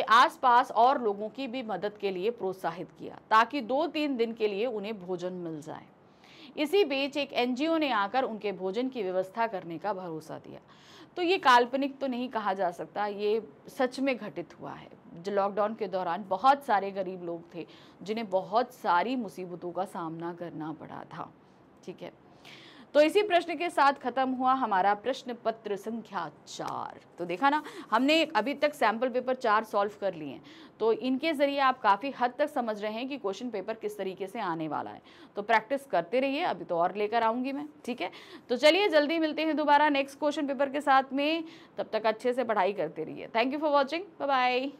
आसपास और लोगों की भी मदद के लिए प्रोत्साहित किया ताकि 2-3 दिन के लिए उन्हें भोजन मिल जाए। इसी बीच एक एनजीओ ने आकर उनके भोजन की व्यवस्था करने का भरोसा दिया। तो ये काल्पनिक तो नहीं कहा जा सकता, ये सच में घटित हुआ है। जो लॉकडाउन के दौरान बहुत सारे गरीब लोग थे जिन्हें बहुत सारी मुसीबतों का सामना करना पड़ा था। ठीक है, तो इसी प्रश्न के साथ खत्म हुआ हमारा प्रश्न पत्र संख्या 4। तो देखा ना, हमने अभी तक सैंपल पेपर 4 सॉल्व कर लिए हैं। तो इनके ज़रिए आप काफ़ी हद तक समझ रहे हैं कि क्वेश्चन पेपर किस तरीके से आने वाला है। तो प्रैक्टिस करते रहिए, अभी तो और लेकर आऊँगी मैं। ठीक है, तो चलिए जल्दी मिलते हैं दोबारा नेक्स्ट क्वेश्चन पेपर के साथ में। तब तक अच्छे से पढ़ाई करते रहिए। Thank you for watching, bye bye.